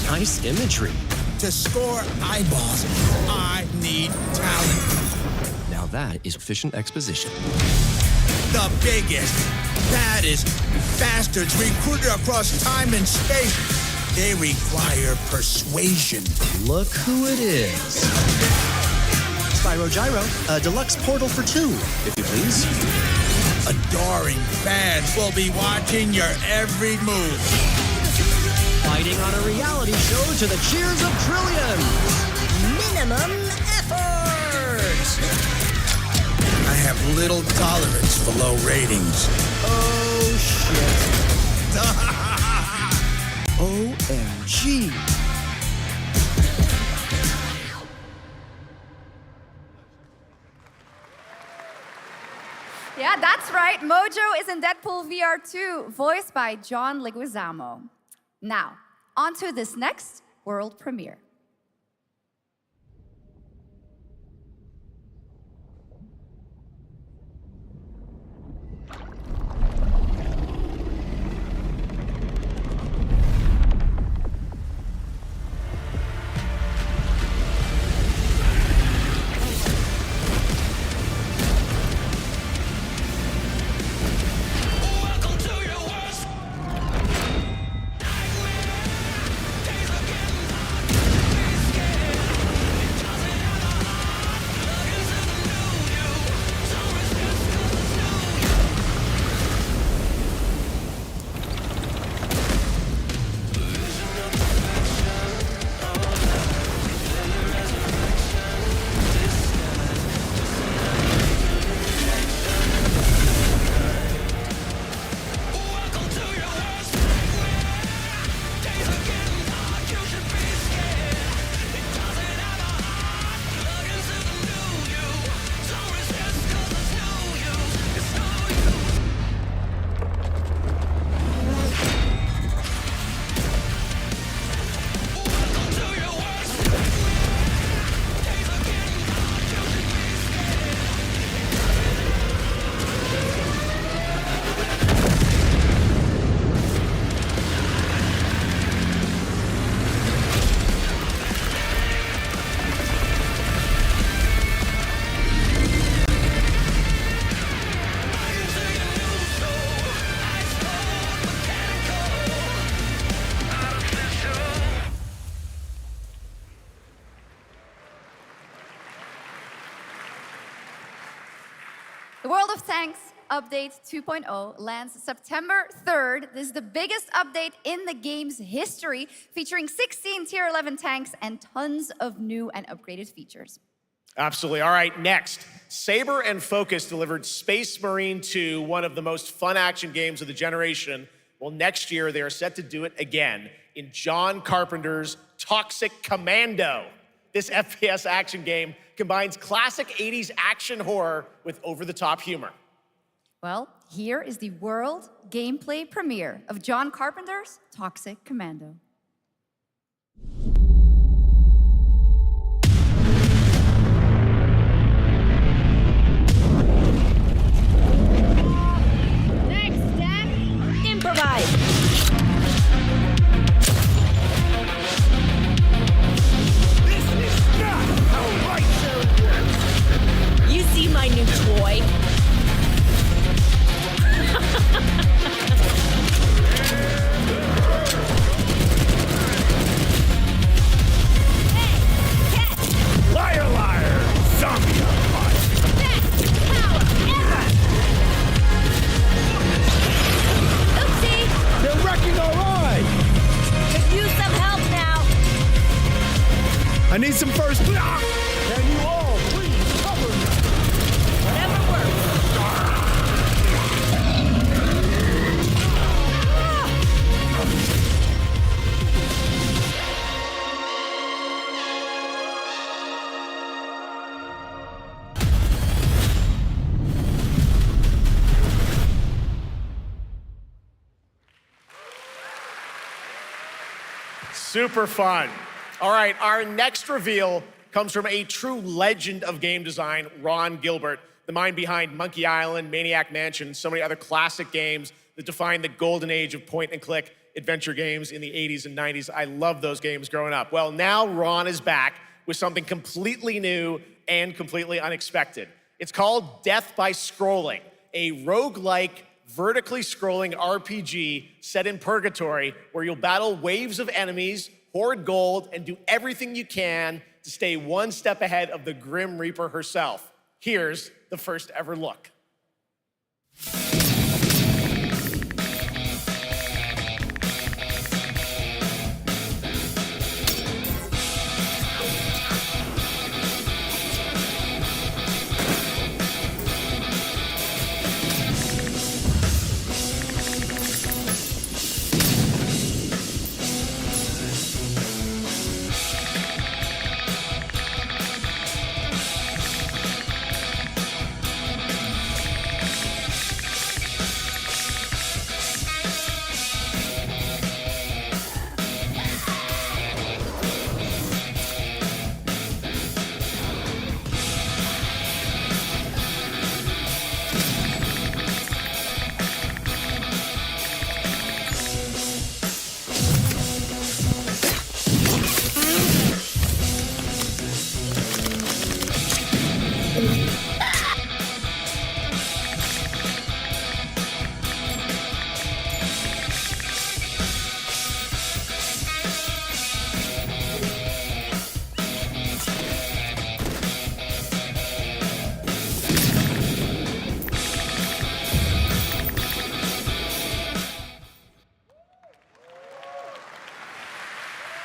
Speaker 19: Nice imagery.
Speaker 18: To score eyeballs, I need talent.
Speaker 19: Now that is efficient exposition.
Speaker 18: The biggest, baddest bastards recruited across time and space. They require persuasion.
Speaker 19: Look who it is. Spyro Gyro, a deluxe portal for 2, if you please.
Speaker 18: Adoring fans will be watching your every move.
Speaker 19: Fighting on a reality show to the cheers of trillions.
Speaker 18: Minimum effort. I have little tolerance for low ratings.
Speaker 19: Oh, shit. OMG.
Speaker 14: Yeah, that's right. Mojo is in Deadpool VR 2, voiced by John Leguizamo. Now, on to this next world premiere. Update 2.0 lands September 3rd. This is the biggest update in the game's history, featuring 16 Tier 11 tanks and tons of new and upgraded features.
Speaker 2: Absolutely. All right, next. Saber and Focus delivered Space Marine 2, one of the most fun action games of the generation. Well, next year, they are set to do it again in John Carpenter's Toxic Commando. This FPS action game combines classic 80s action horror with over-the-top humor.
Speaker 14: Well, here is the world gameplay premiere of John Carpenter's Toxic Commando.
Speaker 5: You see my new toy?
Speaker 11: Liar, liar! Zombie liar!
Speaker 5: Best power ever! Oopsie!
Speaker 11: They're wrecking our ride!
Speaker 5: Could use some help now.
Speaker 11: I need some first. Can you all please cover me?
Speaker 5: Whatever works.
Speaker 2: Super fun. All right, our next reveal comes from a true legend of game design, Ron Gilbert, the mind behind Monkey Island, Maniac Mansion, and so many other classic games that defined the golden age of point-and-click adventure games in the 80s and 90s. I loved those games growing up. Well, now Ron is back with something completely new and completely unexpected. It's called Death by Scrolling, a roguelike, vertically scrolling RPG set in purgatory where you'll battle waves of enemies, hoard gold, and do everything you can to stay one step ahead of the Grim Reaper herself. Here's the first ever look.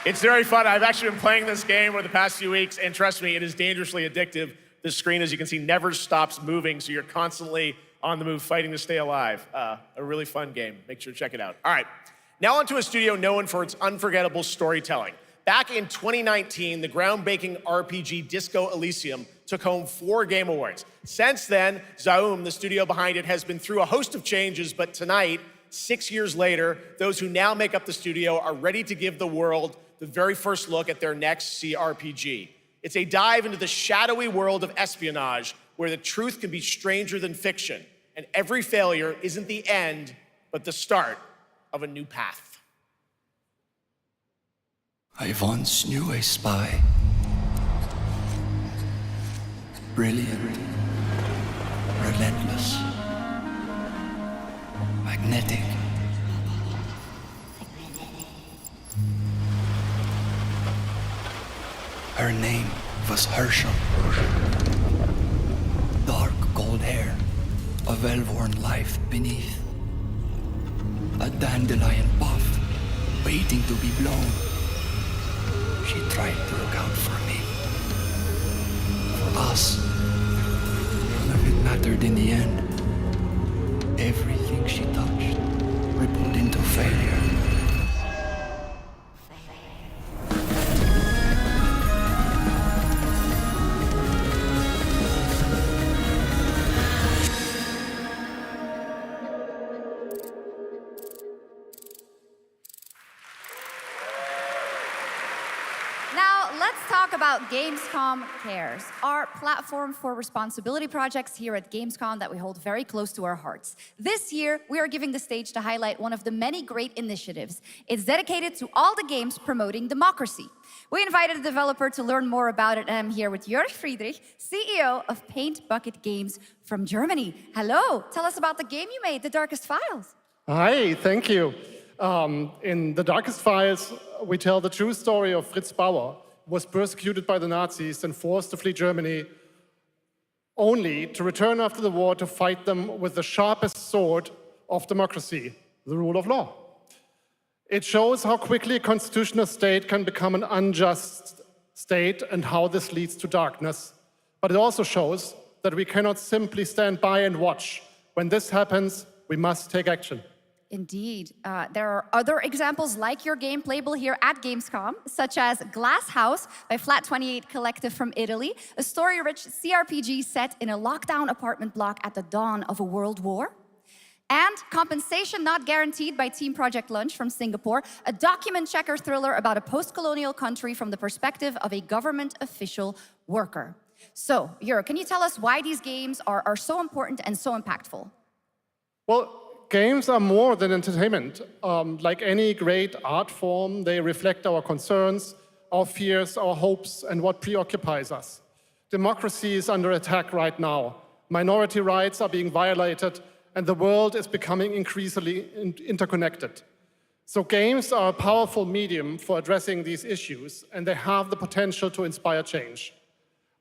Speaker 2: It's very fun. I've actually been playing this game over the past few weeks, and trust me, it is dangerously addictive. The screen, as you can see, never stops moving, so you're constantly on the move, fighting to stay alive. A really fun game. Make sure to check it out. All right, now onto a studio known for its unforgettable storytelling. Back in 2019, the groundbreaking RPG Disco Elysium took home 4 Game Awards. Since then, Zaum, the studio behind it, has been through a host of changes, but tonight, 6 years later, those who now make up the studio are ready to give the world the very first look at their next CRPG. It's a dive into the shadowy world of espionage, where the truth can be stranger than fiction, and every failure isn't the end, but the start of a new path.
Speaker 6: I once knew a spy. Brilliant, relentless, magnetic. Her name was Herschel. Dark gold hair, a well-worn life beneath. A dandelion puff, waiting to be blown. She tried to look out for me. For us. None of it mattered in the end. Everything she touched rippled into failure.
Speaker 14: Now, let's talk about Gamescom Cares, our platform for responsibility projects here at Gamescom that we hold very close to our hearts. This year, we are giving the stage to highlight one of the many great initiatives. It's dedicated to all the games promoting democracy. We invited a developer to learn more about it, and I'm here with Jörg Friedrich, CEO of Paint Bucket Games from Germany. Hello, tell us about the game you made, The Darkest Files.
Speaker 1: Hi, thank you. In The Darkest Files, we tell the true story of Fritz Bauer, who was persecuted by the Nazis and forced to flee Germany, only to return after the war to fight them with the sharpest sword of democracy, the rule of law. It shows how quickly a constitutional state can become an unjust state and how this leads to darkness. But it also shows that we cannot simply stand by and watch. When this happens, we must take action.
Speaker 14: Indeed. There are other examples like your game playable here at Gamescom, such as Glass House by Flat 28 Collective from Italy, a story-rich CRPG set in a lockdown apartment block at the dawn of a world war. And Compensation Not Guaranteed by Team Project Lunch from Singapore, a document checker thriller about a post-colonial country from the perspective of a government official worker. So, Jörg, can you tell us why these games are so important and so impactful?
Speaker 1: Well, games are more than entertainment. Like any great art form, they reflect our concerns, our fears, our hopes, and what preoccupies us. Democracy is under attack right now. Minority rights are being violated, and the world is becoming increasingly interconnected. So games are a powerful medium for addressing these issues, and they have the potential to inspire change.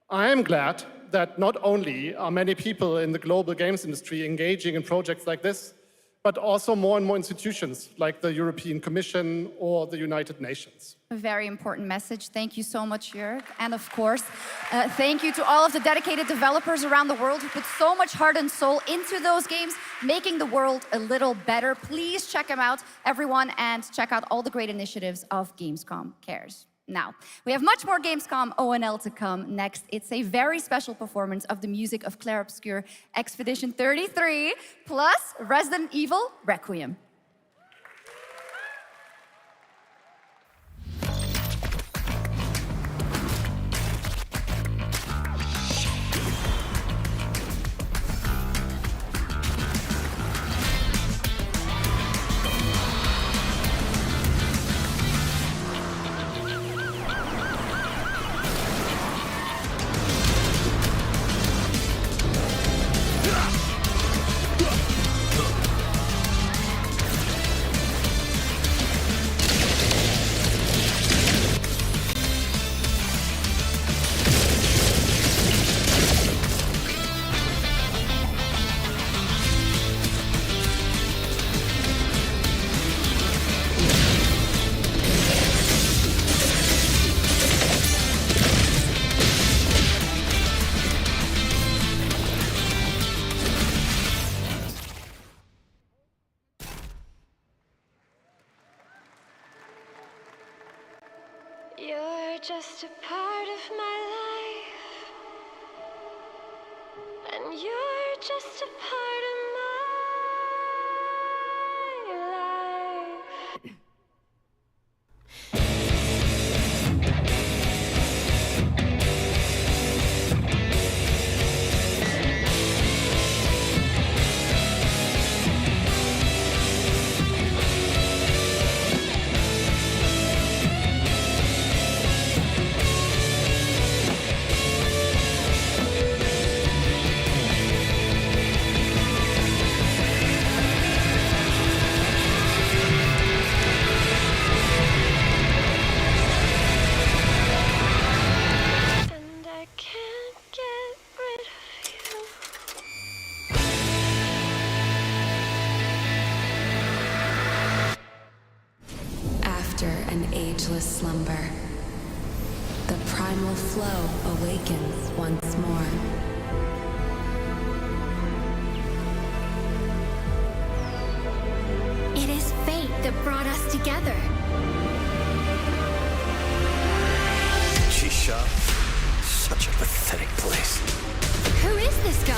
Speaker 1: I am glad that not only are many people in the global games industry engaging in projects like this, but also more and more institutions like the European Commission or the United Nations.
Speaker 14: A very important message. Thank you so much, Jörg. And of course, thank you to all of the dedicated developers around the world who put so much heart and soul into those games, making the world a little better. Please check them out, everyone, and check out all the great initiatives of Gamescom Cares. Now, we have much more Gamescom ONL to come next. It's a very special performance of the music of Clair Obscur Expedition 33, plus Resident Evil Requiem.
Speaker 7: You're just a part of my life, and you're just a part of my life.
Speaker 12: ageless slumber. The primal flow awakens once more.
Speaker 7: It is fate that brought us together.
Speaker 16: Shisha, such a pathetic place.
Speaker 7: Who is this guy?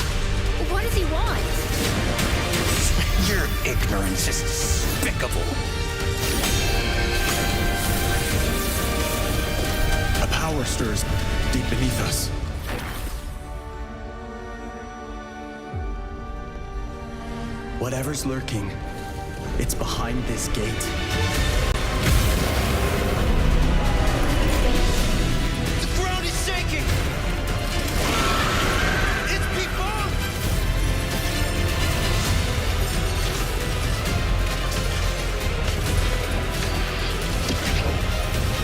Speaker 7: What does he want?
Speaker 16: Your ignorance is despicable.
Speaker 11: A power stirs deep beneath us. Whatever's lurking, it's behind this gate.
Speaker 16: The ground is shaking! It's people!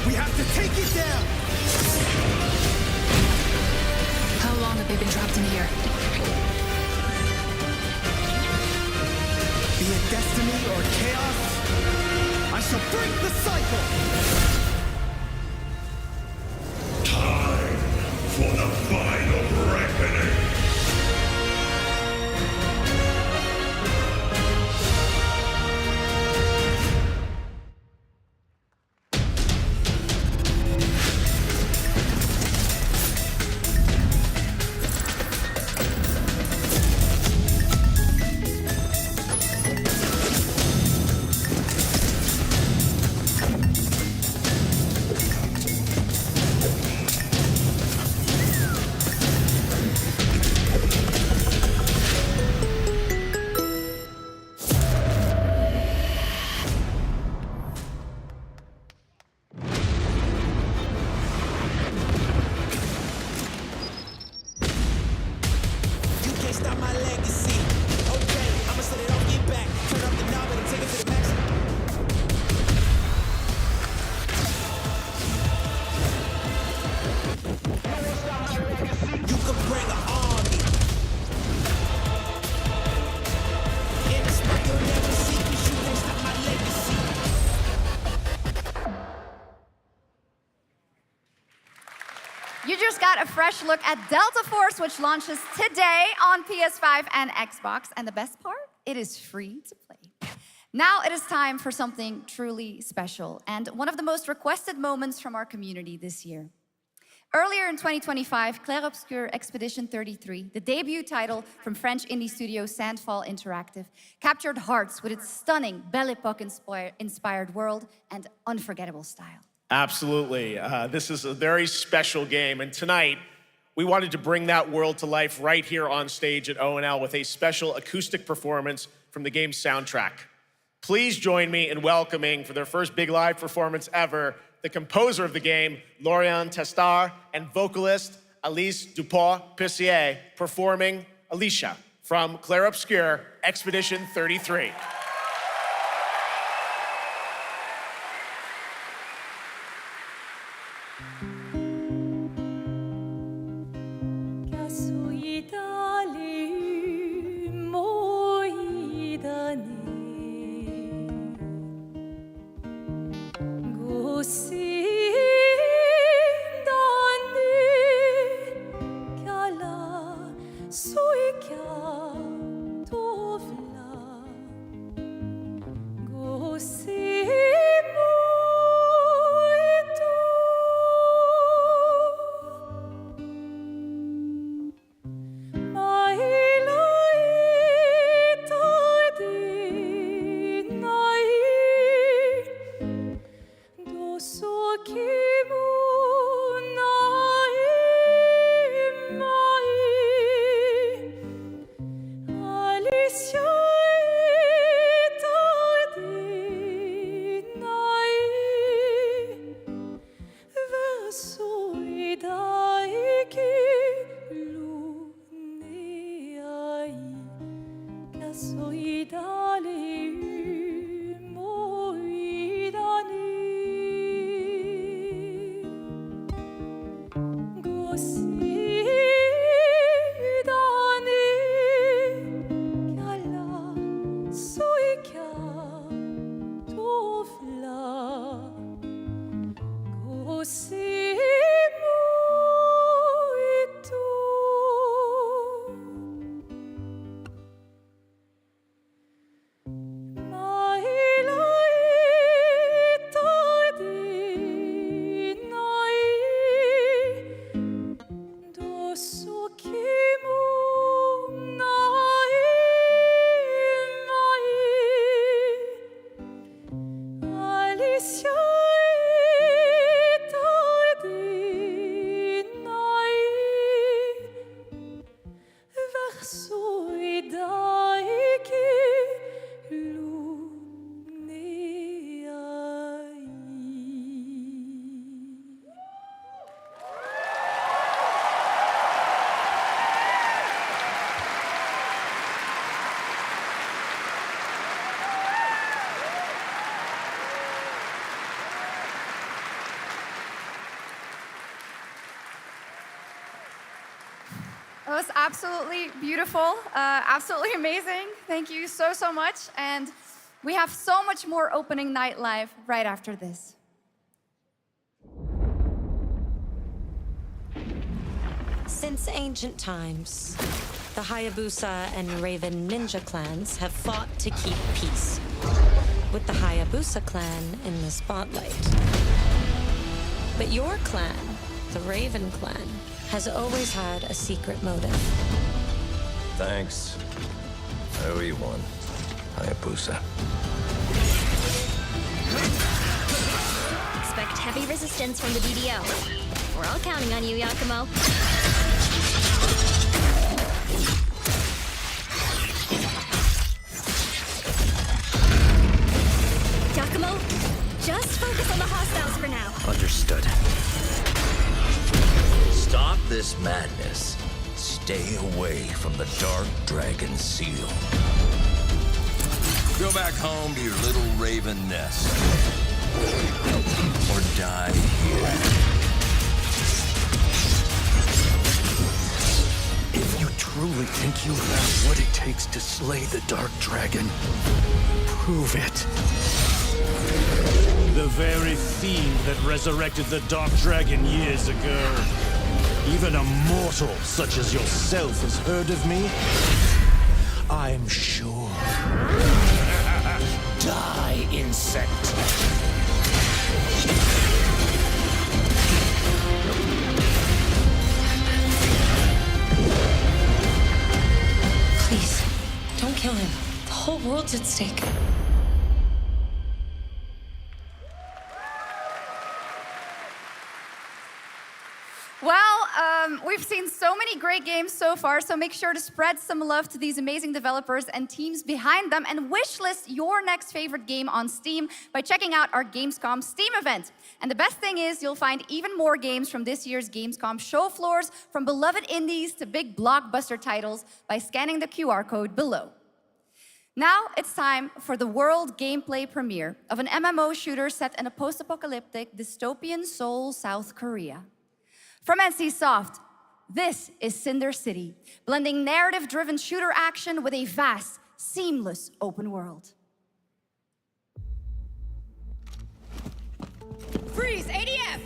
Speaker 11: We have to take it down!
Speaker 12: How long have they been trapped in here?
Speaker 11: Be it destiny or chaos, I shall break the cycle!
Speaker 17: Time for the final reckoning.
Speaker 14: You just got a fresh look at Delta Force, which launches today on PS5 and Xbox. And the best part, it is free to play. Now it is time for something truly special and one of the most requested moments from our community this year. Earlier in 2025, Clair Obscur Expedition 33, the debut title from French indie studio Sandfall Interactive, captured hearts with its stunning Belle Epoque-inspired world and unforgettable style.
Speaker 2: Absolutely. This is a very special game, and tonight we wanted to bring that world to life right here on stage at ONL with a special acoustic performance from the game's soundtrack. Please join me in welcoming, for their first big live performance ever, the composer of the game, Laurent Testard, and vocalist Alice Dupont-Pissier, performing Alicia from Clair Obscur Expedition 33.
Speaker 14: It was absolutely beautiful, absolutely amazing. Thank you so, so much. And we have so much more opening night live right after this.
Speaker 20: Since ancient times, the Hayabusa and Raven ninja clans have fought to keep peace, with the Hayabusa clan in the spotlight. But your clan, the Raven clan, has always had a secret motive.
Speaker 10: Thanks. I owe you one, Hayabusa.
Speaker 5: Expect heavy resistance from the DDO. We're all counting on you, Yakumo. Yakumo, just focus on the hostiles for now.
Speaker 16: Understood. Stop this madness. Stay away from the Dark Dragon Seal. Go back home to your little raven nest. Or die here.
Speaker 6: If you truly think you have what it takes to slay the Dark Dragon, prove it.
Speaker 11: The very fiend that resurrected the Dark Dragon years ago. Even a mortal such as yourself has heard of me? I'm sure.
Speaker 16: Die, insect.
Speaker 20: Please, don't kill him. The whole world's at stake.
Speaker 14: Well, we've seen so many great games so far, so make sure to spread some love to these amazing developers and teams behind them, and wishlist your next favorite game on Steam by checking out our Gamescom Steam event. And the best thing is you'll find even more games from this year's Gamescom show floors, from beloved indies to big blockbuster titles, by scanning the QR code below. Now it's time for the world gameplay premiere of an MMO shooter set in a post-apocalyptic dystopian Seoul, South Korea. From NCSoft, this is Cinder City, blending narrative-driven shooter action with a vast, seamless open world.
Speaker 21: Freeze! ADF!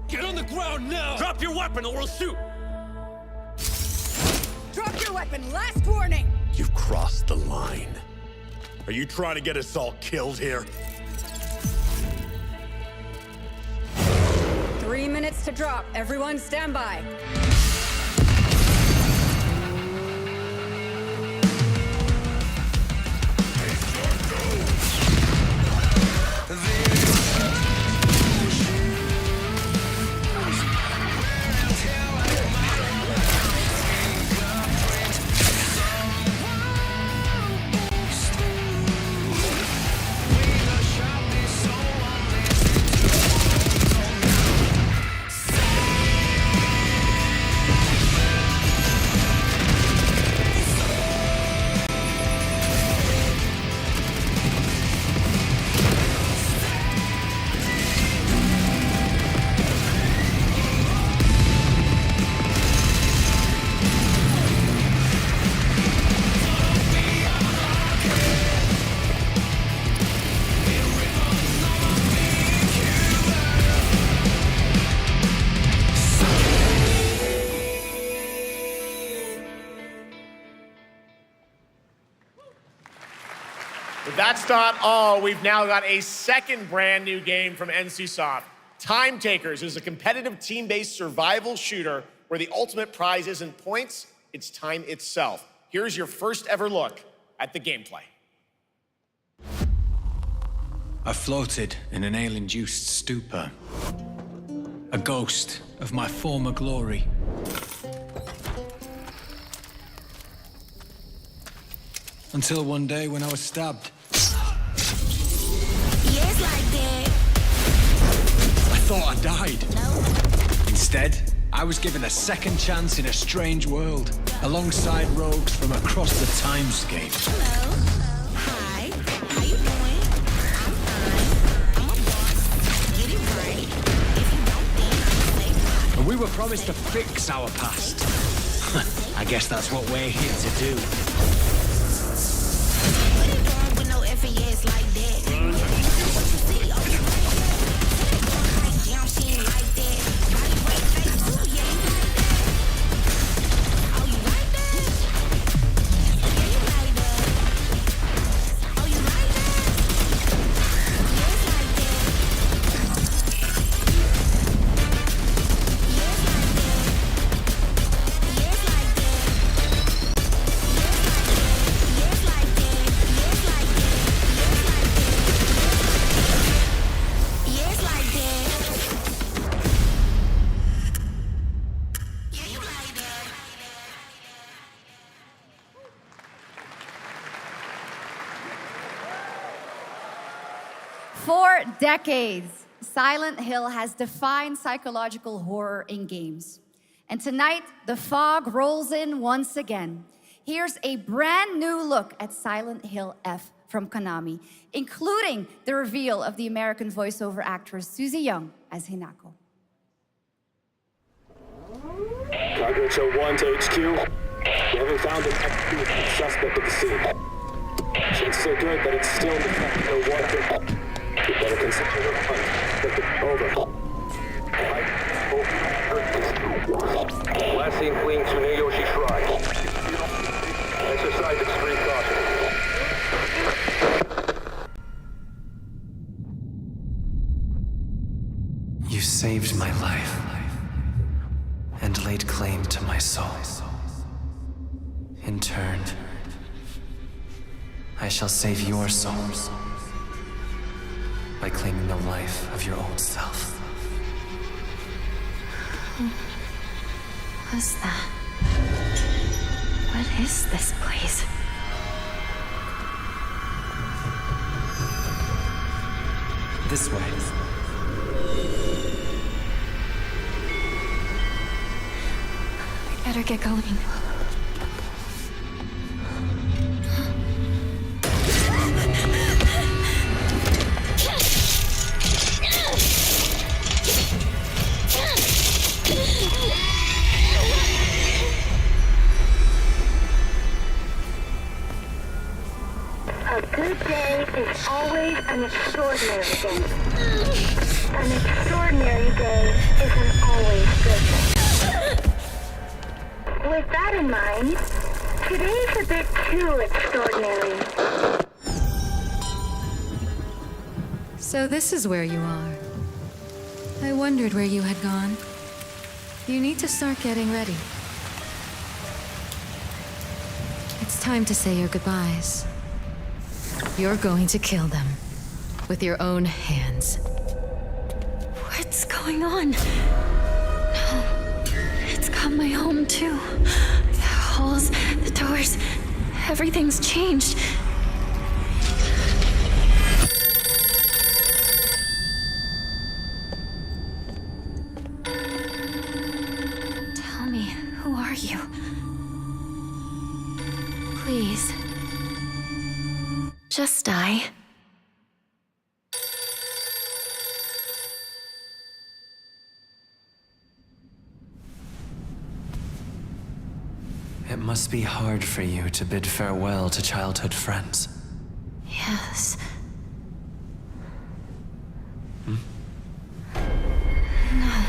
Speaker 11: Get on the ground now! Drop your weapon or we'll shoot!
Speaker 21: Drop your weapon, last warning!
Speaker 11: You've crossed the line. Are you trying to get us all killed here?
Speaker 21: 3 minutes to drop. Everyone stand by.
Speaker 2: That's not all. We've now got a second brand new game from NCSoft. Time Takers is a competitive team-based survival shooter where the ultimate prize isn't points, it's time itself. Here's your first ever look at the gameplay.
Speaker 22: I floated in an ale-induced stupor, a ghost of my former glory. Until one day when I was stabbed.
Speaker 5: Yes, like that.
Speaker 22: I thought I died. No. Instead, I was given a second chance in a strange world, alongside rogues from across the timescape.
Speaker 5: Hello. Hi. How you doing? I'm fine. I'm a boss. Get it right. If you don't think I'm safe,
Speaker 22: We were promised to fix our past. I guess that's what we're here to do.
Speaker 5: With no FAS like that. Damn, she ain't like that. Body right face too, yeah. Oh, you like that? Yeah, you like that. Oh, you like that? Yes, like that. Yes, like that. Yes, like that. Yes, like that. Yes, like that. Yes, like that. Yeah, you like that.
Speaker 14: For decades, Silent Hill has defined psychological horror in games. And tonight, the fog rolls in once again. Here's a brand new look at Silent Hill F from Konami, including the reveal of the American voiceover actress Susie Young as Hinako.
Speaker 3: Target 01 to HQ. We haven't found an active suspect at the scene. Shit's so good that it's still detecting no water. We better consider the hunt. Over. Last seen fleeing Tsuneyoshi Shrine. Exercise extreme caution.
Speaker 4: You saved my life and laid claim to my soul. In turn, I shall save your souls by claiming the life of your own self.
Speaker 12: What's that? What is this place?
Speaker 4: This way.
Speaker 12: I better get going.
Speaker 23: A good day is always an extraordinary day. An extraordinary day is an always good day. With that in mind, today's a bit too extraordinary.
Speaker 12: So this is where you are. I wondered where you had gone. You need to start getting ready. It's time to say your goodbyes. You're going to kill them with your own hands.
Speaker 21: What's going on? No, it's got my home too. The halls, the doors, everything's changed. Tell me, who are you? Please. Just die.
Speaker 4: It must be hard for you to bid farewell to childhood friends.
Speaker 21: Yes.
Speaker 4: Hmm?
Speaker 21: No.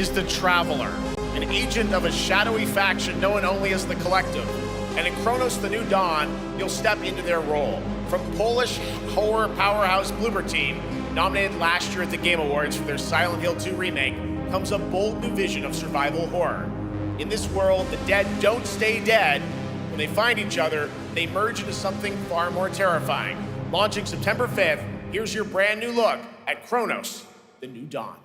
Speaker 2: is the Traveler, an agent of a shadowy faction known only as the Collective. And in Kronos the New Dawn, you'll step into their role. From Polish horror powerhouse Bloober Team, nominated last year at the Game Awards for their Silent Hill 2 remake, comes a bold new vision of survival horror. In this world, the dead don't stay dead. When they find each other, they merge into something far more terrifying. Launching September 5th, here's your brand new look at Kronos, the New Dawn.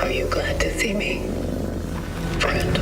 Speaker 8: Are you glad to see me, friend?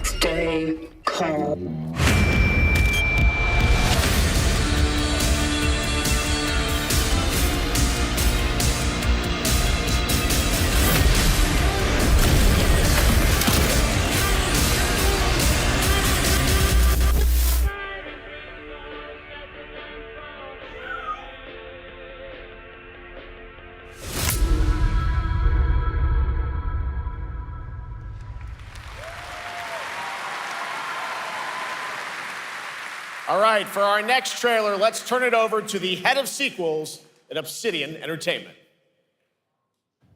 Speaker 8: Stay calm.
Speaker 2: All right, for our next trailer, let's turn it over to the head of sequels at Obsidian Entertainment.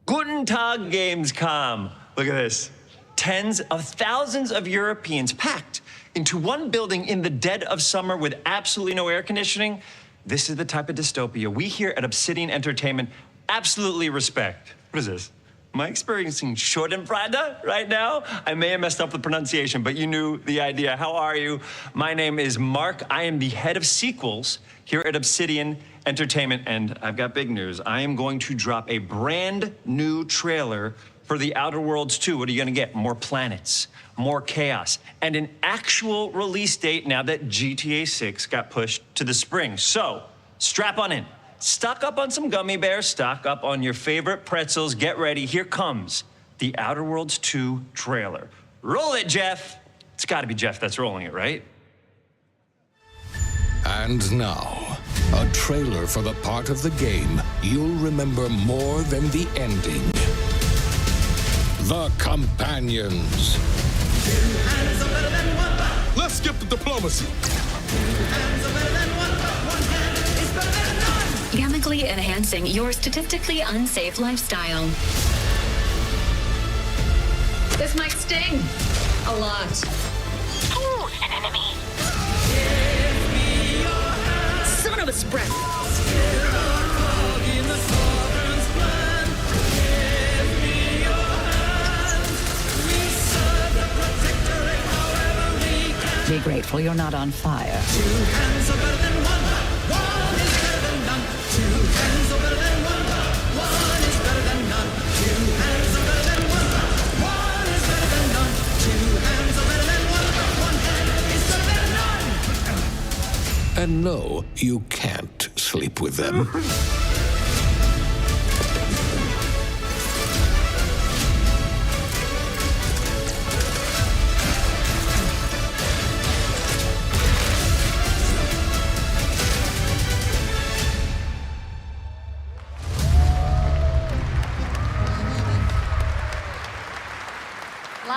Speaker 9: Guten Tag, Gamescom. Look at this. Tens of thousands of Europeans packed into one building in the dead of summer with absolutely no air conditioning. This is the type of dystopia we here at Obsidian Entertainment absolutely respect. What is this? Am I experiencing Schadenfreude right now? I may have messed up the pronunciation, but you knew the idea. How are you? My name is Mark. I am the head of sequels here at Obsidian Entertainment, and I've got big news. I am going to drop a brand new trailer for The Outer Worlds 2. What are you gonna get? More planets, more chaos, and an actual release date now that GTA 6 got pushed to the spring. So, strap on in. Stock up on some gummy bears, stock up on your favorite pretzels, get ready. Here comes The Outer Worlds 2 trailer. Roll it, Jeff. It's gotta be Jeff that's rolling it, right?
Speaker 13: And now, a trailer for the part of the game you'll remember more than the ending. The Companions.
Speaker 24: Let's skip the diplomacy.
Speaker 21: Chemically enhancing your statistically unsafe lifestyle. This might sting a lot.
Speaker 8: Ooh, an enemy.
Speaker 21: Son of a spread.
Speaker 25: Be grateful you're not on fire.
Speaker 8: 2 hands are better than one is better than none. 2 hands are better than one is better than none. 2 hands are better than one is better than none. 2 hands are better than one hand is better than none.
Speaker 13: And no, you can't sleep with them.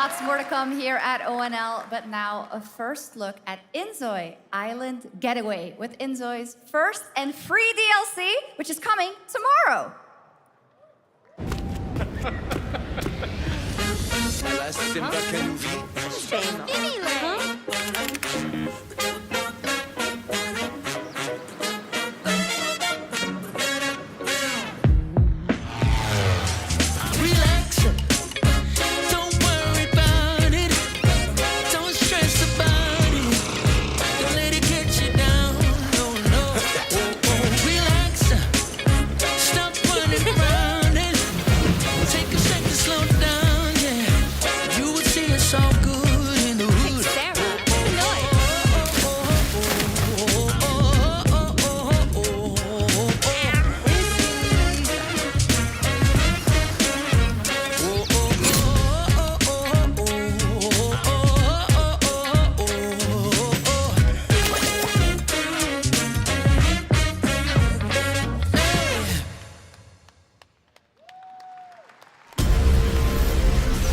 Speaker 14: Lots more to come here at ONL, but now a first look at Inzoi Island Getaway with Inzoi's first and free DLC, which is coming tomorrow.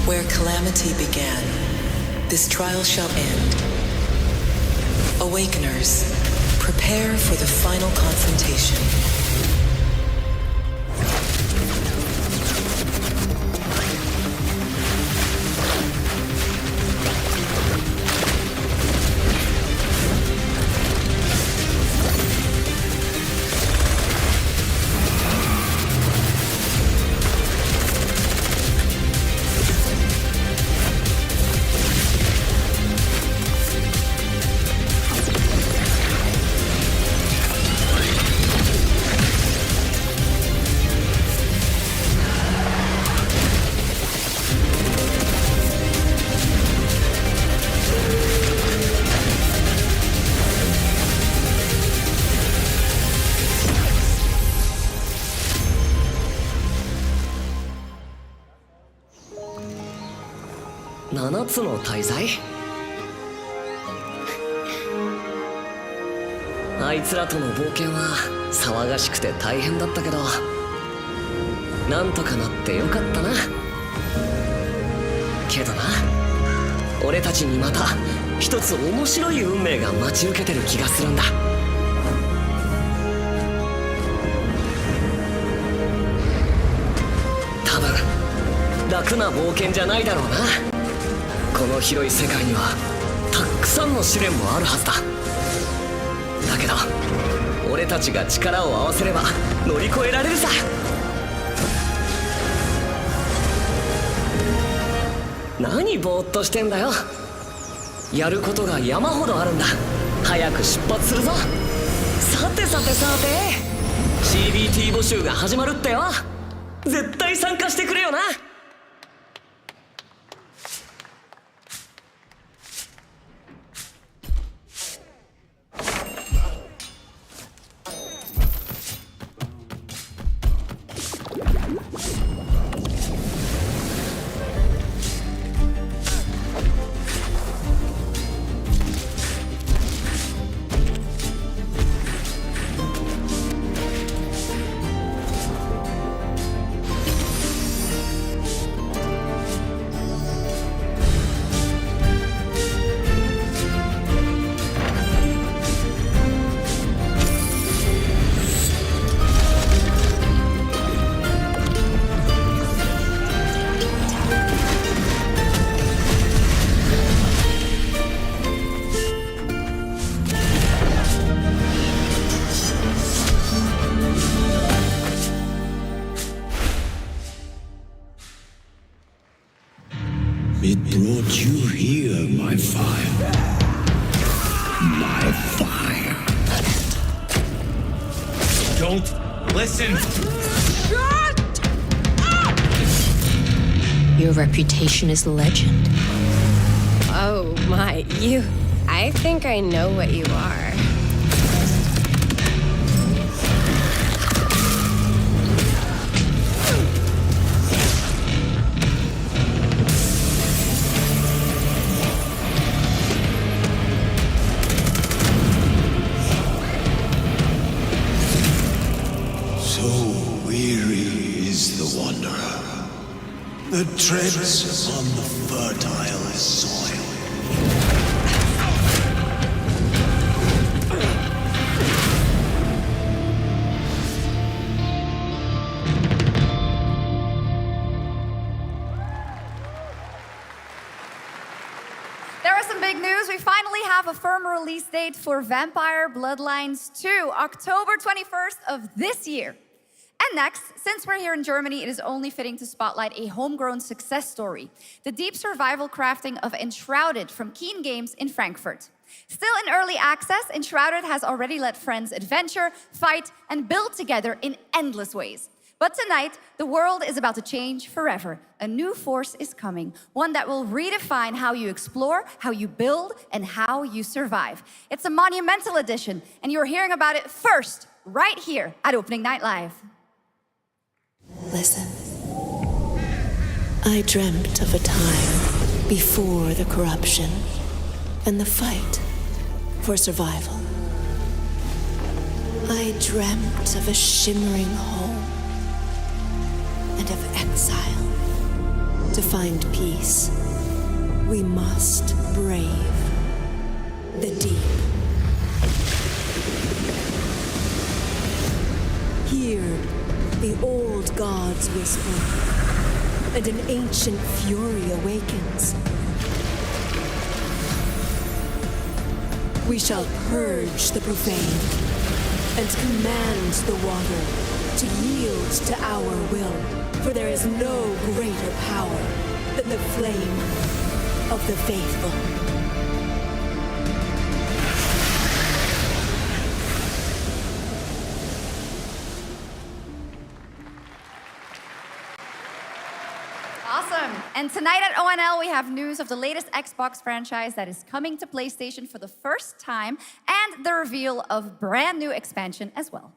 Speaker 1: Where calamity began, this trial shall end. Awakeners, prepare for the final confrontation.7
Speaker 7: つの大罪？あいつらとの冒険は騒がしくて大変だったけど、なんとかなってよかったな。けどな、俺たちにまた一つ面白い運命が待ち受けてる気がするんだ。多分楽な冒険じゃないだろうな。この広い世界にはたくさんの試練もあるはずだ。だけど俺たちが力を合わせれば乗り越えられるさ。何ぼーっとしてんだよ。やることが山ほどあるんだ。早く出発するぞ。さてさてさて、 CBT 募集が始まるってよ。絶対参加してくれよな。
Speaker 15: It brought you here, my fire. My fire.
Speaker 22: Don't listen!
Speaker 18: Shut up! Your reputation is legend.
Speaker 19: Oh my, you... I think I know what you are.
Speaker 15: So weary is the wanderer. The treads on the fertile soil.
Speaker 14: There is some big news. We finally have a firm release date for Vampire Bloodlines 2, October 21st of this year. And next, since we're here in Germany, it is only fitting to spotlight a homegrown success story, the deep survival crafting of Enshrouded from Keen Games in Frankfurt. Still in early access, Enshrouded has already let friends adventure, fight, and build together in endless ways. But tonight, the world is about to change forever. A new force is coming, one that will redefine how you explore, how you build, and how you survive. It's a monumental edition, and you're hearing about it first, right here at Opening Night Live.
Speaker 1: Listen. I dreamt of a time before the corruption and the fight for survival. I dreamt of a shimmering home and of exile. To find peace, we must brave the deep. Hear the old gods whisper, and an ancient fury awakens. We shall purge the profane and command the water to yield to our will. For there is no greater power than the flame of the faithful.
Speaker 14: Awesome. And tonight at ONL, we have news of the latest Xbox franchise that is coming to PlayStation for the first time, and the reveal of brand new expansion as well.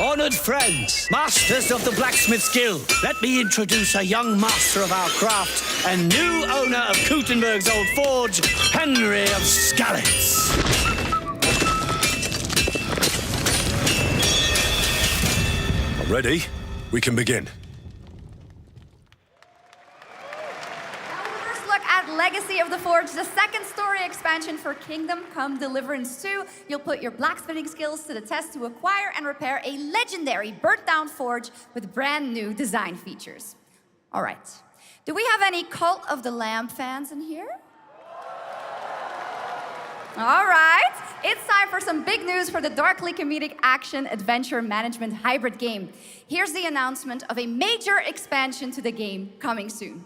Speaker 6: Honored friends, masters of the blacksmith's guild, let me introduce a young master of our craft and new owner of Kutenberg's old forge, Henry of Skalitz.
Speaker 24: Ready? We can begin.
Speaker 14: First look at Legacy of the Forge, the second story expansion for Kingdom Come Deliverance 2. You'll put your blacksmithing skills to the test to acquire and repair a legendary burnt-down forge with brand new design features. All right. Do we have any Cult of the Lamb fans in here? All right. It's time for some big news for the darkly comedic action adventure management hybrid game. Here's the announcement of a major expansion to the game coming soon.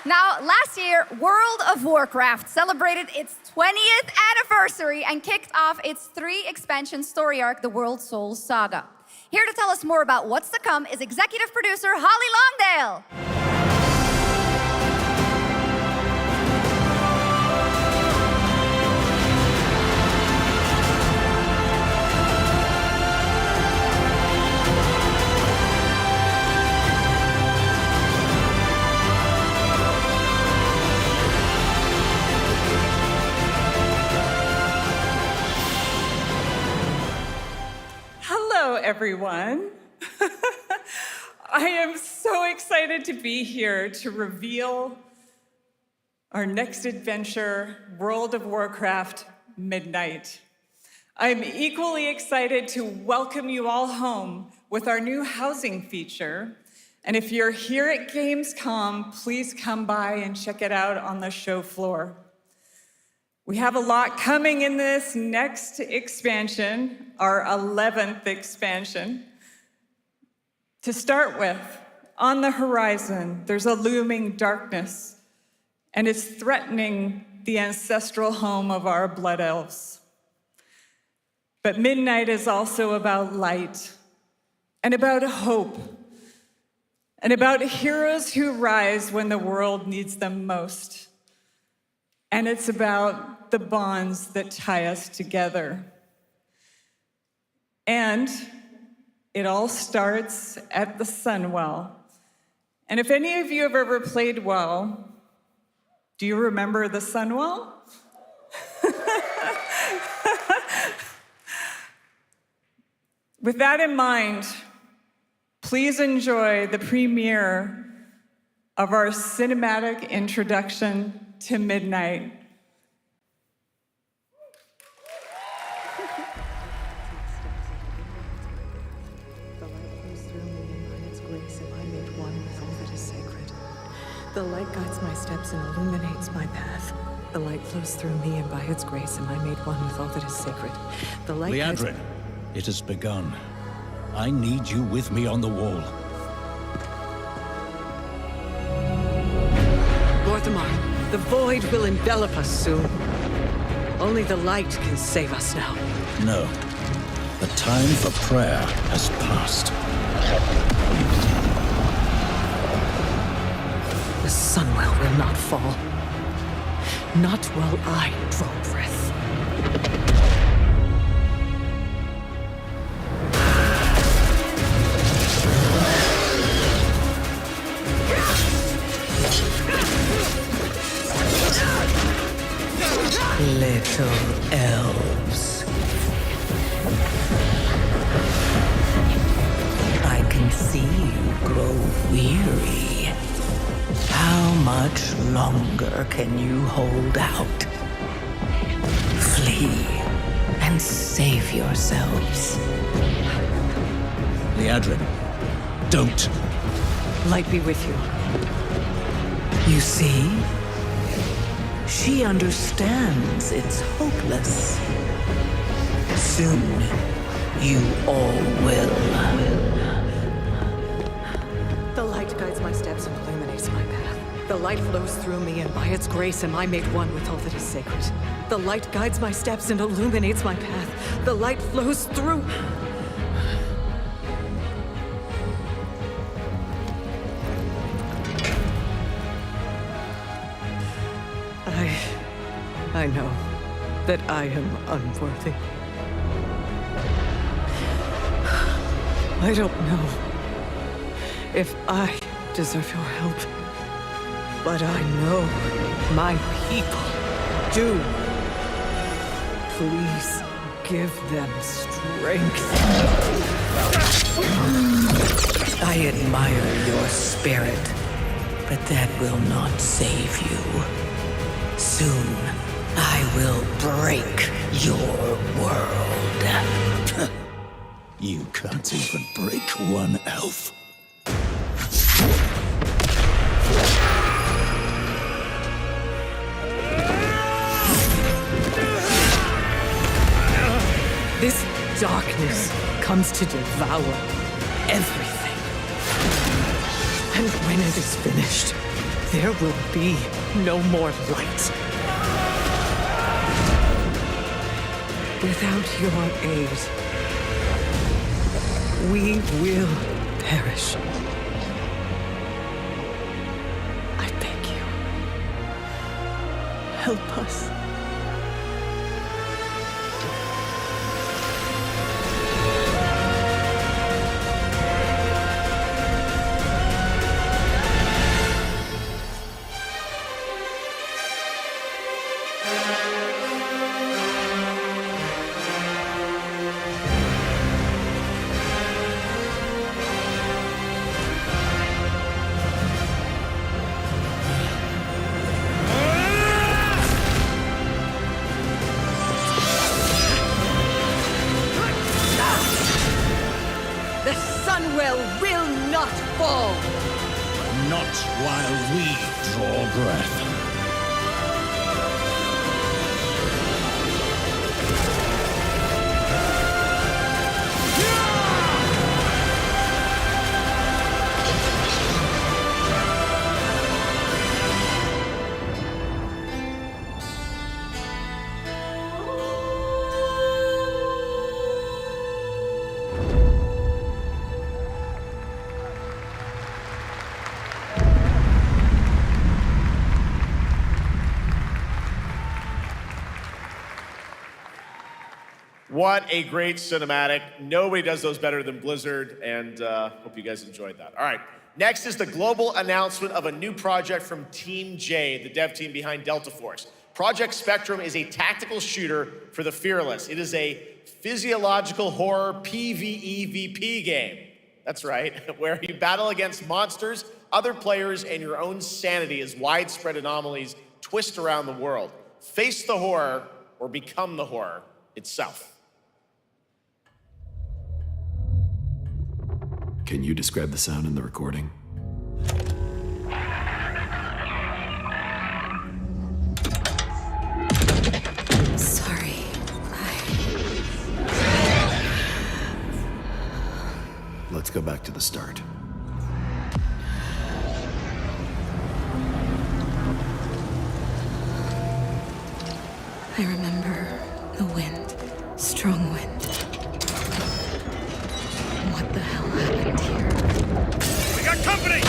Speaker 14: Now, last year, World of Warcraft celebrated its 20th anniversary and kicked off its 3-expansion story arc, the World Souls Saga. Here to tell us more about what's to come is executive producer Holly Longdale.
Speaker 10: Hello, everyone. I am so excited to be here to reveal our next adventure, World of Warcraft Midnight. I'm equally excited to welcome you all home with our new housing feature. And if you're here at Gamescom, please come by and check it out on the show floor. We have a lot coming in this next expansion, our 11th expansion. To start with, on the horizon, there's a looming darkness, and it's threatening the ancestral home of our blood elves. But Midnight is also about light, and about hope, and about heroes who rise when the world needs them most. And it's about the bonds that tie us together. And it all starts at the Sunwell. And if any of you have ever played WoW, do you remember the Sunwell? With that in mind, please enjoy the premiere of our cinematic introduction to Midnight.
Speaker 11: The light guides my steps and illuminates my path. The light flows through me, and by its grace am I made one with all that is sacred. The light guides...
Speaker 16: Liadrin, it has begun. I need you with me on the wall.
Speaker 11: Gorthamar, the void will envelop us soon. Only the light can save us now.
Speaker 16: No. The time for prayer has passed.
Speaker 11: The Sunwell will not fall. Not while I draw breath. Little elves. I can see you grow weary. How much longer can you hold out? Flee and save yourselves.
Speaker 16: Liadrin, don't.
Speaker 11: Light be with you. You see? She understands it's hopeless. Soon, you all will. The light guides my steps and illuminates my path. The light flows through me, and by its grace am I made one with all that is sacred. The light guides my steps and illuminates my path. The light flows through... I know that I am unworthy. I don't know if I deserve your help, but I know my people do. Please give them strength. I admire your spirit, but that will not save you. Soon, I will break your world.
Speaker 16: You can't even break one elf.
Speaker 11: This darkness comes to devour everything. And when it is finished, there will be no more light. Without your aid, we will perish. I beg you, help us. The Sunwell will not fall!
Speaker 16: Not while we draw breath.
Speaker 2: What a great cinematic. Nobody does those better than Blizzard, and hope you guys enjoyed that. All right, next is the global announcement of a new project from Team J, the dev team behind Delta Force. Project Spectrum is a tactical shooter for the fearless. It is a physiological horror PvEVP game. That's right, where you battle against monsters, other players, and your own sanity as widespread anomalies twist around the world. Face the horror or become the horror itself.
Speaker 3: Can you describe the sound in the recording?
Speaker 21: Sorry.
Speaker 3: Let's go back to the start.
Speaker 21: I remember the wind. Strong wind. What the hell happened here?
Speaker 8: We got company!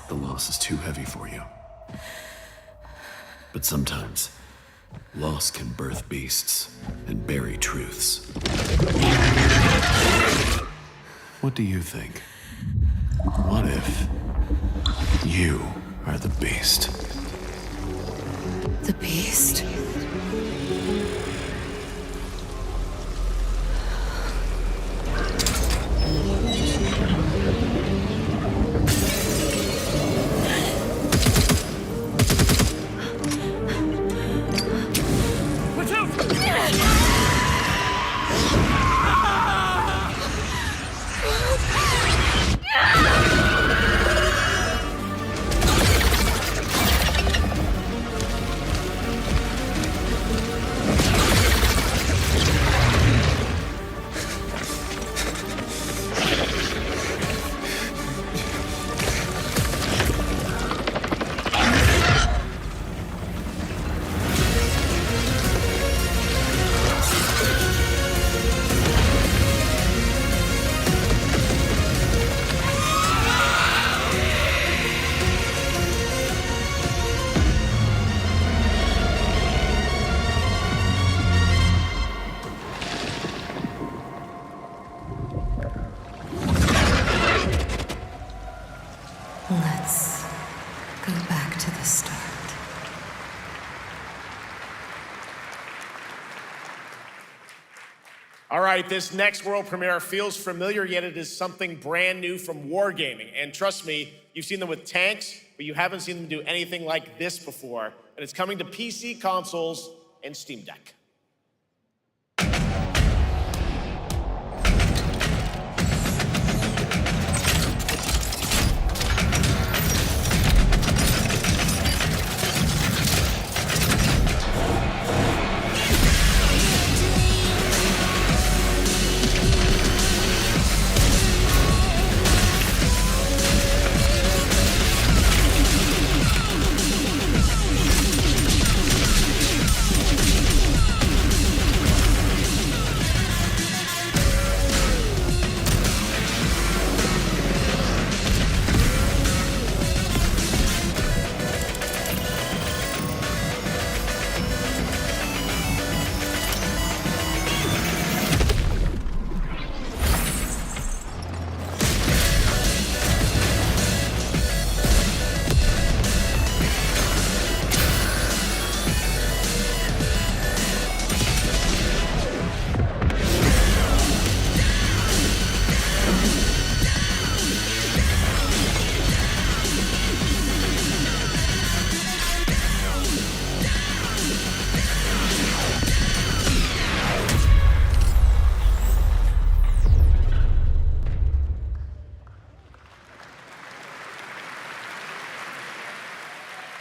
Speaker 3: The loss is too heavy for you. But sometimes, loss can birth beasts and bury truths. What do you think? What if you are the beast?
Speaker 21: The beast?
Speaker 8: Watch out!
Speaker 2: right, this next world premiere feels familiar, yet it is something brand new from Wargaming. And trust me, you've seen them with tanks, but you haven't seen them do anything like this before. And it's coming to PC, consoles, and Steam Deck.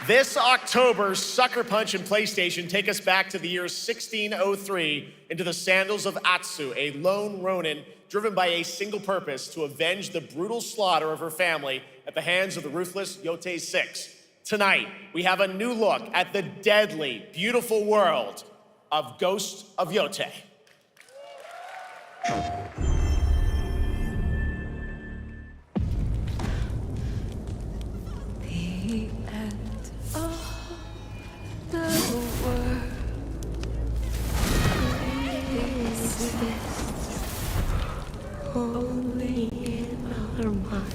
Speaker 2: This October, Sucker Punch and PlayStation take us back to the year 1603 into the sandals of Atsu, a lone ronin driven by a single purpose to avenge the brutal slaughter of her family at the hands of the ruthless Yotei 6. Tonight, we have a new look at the deadly, beautiful world of Ghost of Yotei.
Speaker 8: Only in our mind.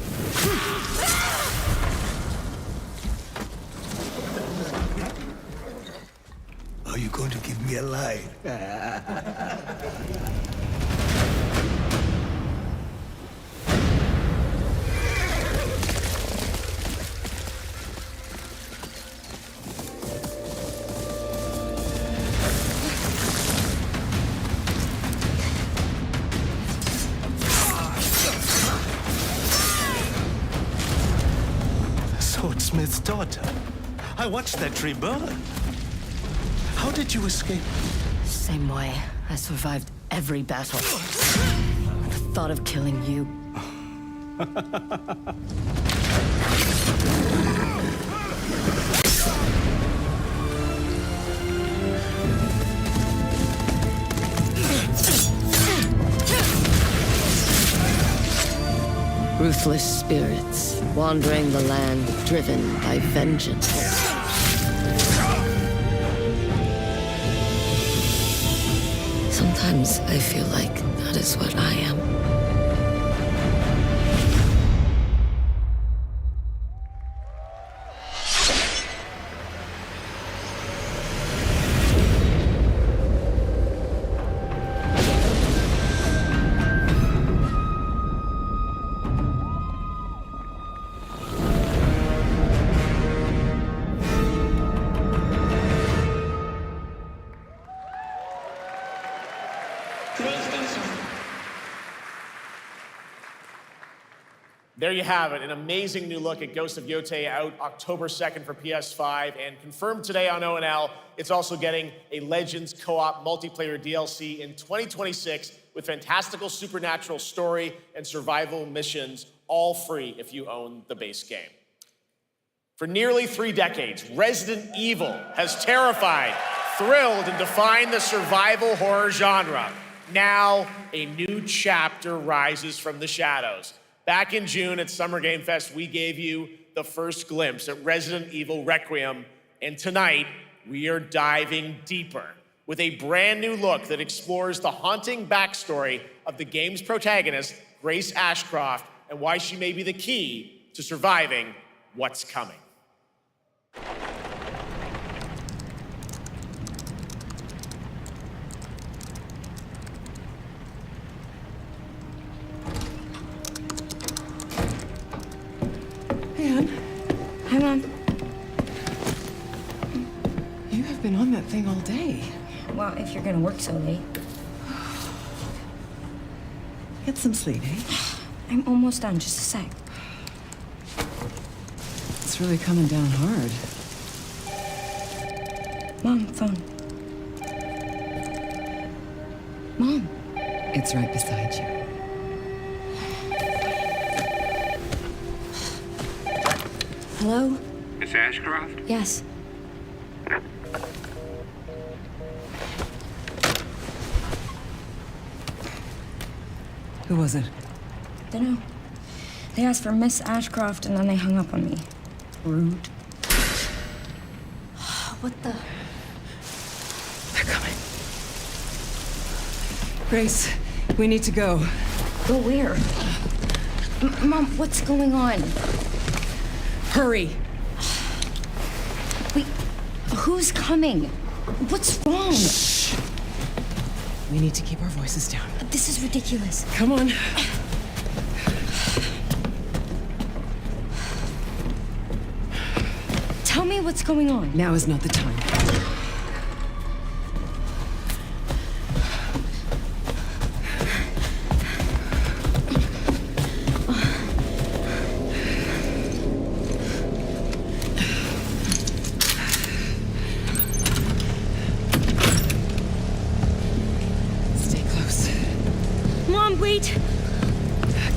Speaker 15: Are you going to give me a line?
Speaker 5: Swordsmith's daughter. I watched that tree burn. How did you escape?
Speaker 25: Same way. I survived every battle. The thought of killing you. Ruthless spirits, wandering the land, driven by vengeance. Sometimes I feel like that is what I am.
Speaker 2: There you have it, an amazing new look at Ghost of Yotei, out October 2nd for PS5, and confirmed today on ONL, it's also getting a Legends co-op multiplayer DLC in 2026 with fantastical supernatural story and survival missions, all free if you own the base game. For nearly 3 decades, Resident Evil has terrified, thrilled, and defined the survival horror genre. Now, a new chapter rises from the shadows. Back in June at Summer Game Fest, we gave you the first glimpse at Resident Evil Requiem, and tonight, we are diving deeper with a brand new look that explores the haunting backstory of the game's protagonist, Grace Ashcroft, and why she may be the key to surviving what's coming.
Speaker 4: Hi, Mom.
Speaker 11: You have been on that thing all day.
Speaker 4: Well, if you're gonna work so late.
Speaker 11: Get some sleep, eh?
Speaker 4: I'm almost done, just a sec.
Speaker 11: It's really coming down hard.
Speaker 4: Mom, phone. Mom.
Speaker 11: It's right beside you.
Speaker 4: Hello?
Speaker 12: Miss Ashcroft?
Speaker 4: Yes.
Speaker 11: Who was it?
Speaker 4: Dunno. They asked for Miss Ashcroft and then they hung up on me. Rude. What the?
Speaker 11: They're coming. Grace, we need to go.
Speaker 4: Go where? Mom, what's going on?
Speaker 11: Hurry.
Speaker 4: Wait, who's coming? What's wrong?
Speaker 11: Shh. We need to keep our voices down.
Speaker 4: This is ridiculous.
Speaker 11: Come on.
Speaker 4: Tell me what's going on.
Speaker 11: Now is not the time. Stay close.
Speaker 4: Mom, wait!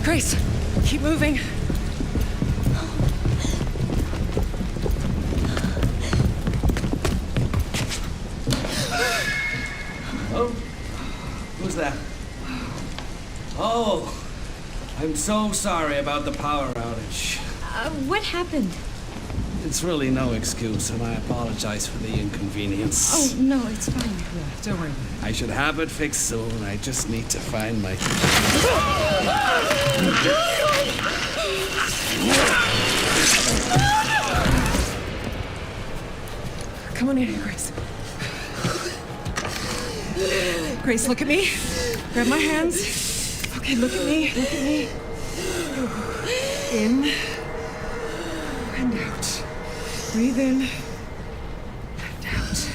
Speaker 11: Grace, keep moving.
Speaker 6: Who's that? Oh, I'm so sorry about the power outage.
Speaker 4: What happened?
Speaker 6: It's really no excuse, and I apologize for the inconvenience.
Speaker 4: Oh, no, it's fine.
Speaker 11: Yeah, don't worry.
Speaker 6: I should have it fixed soon. I just need to find my...
Speaker 11: Come on in here, Grace. Grace, look at me. Grab my hands. Okay, look at me. Look at me. In and out. Breathe in and out.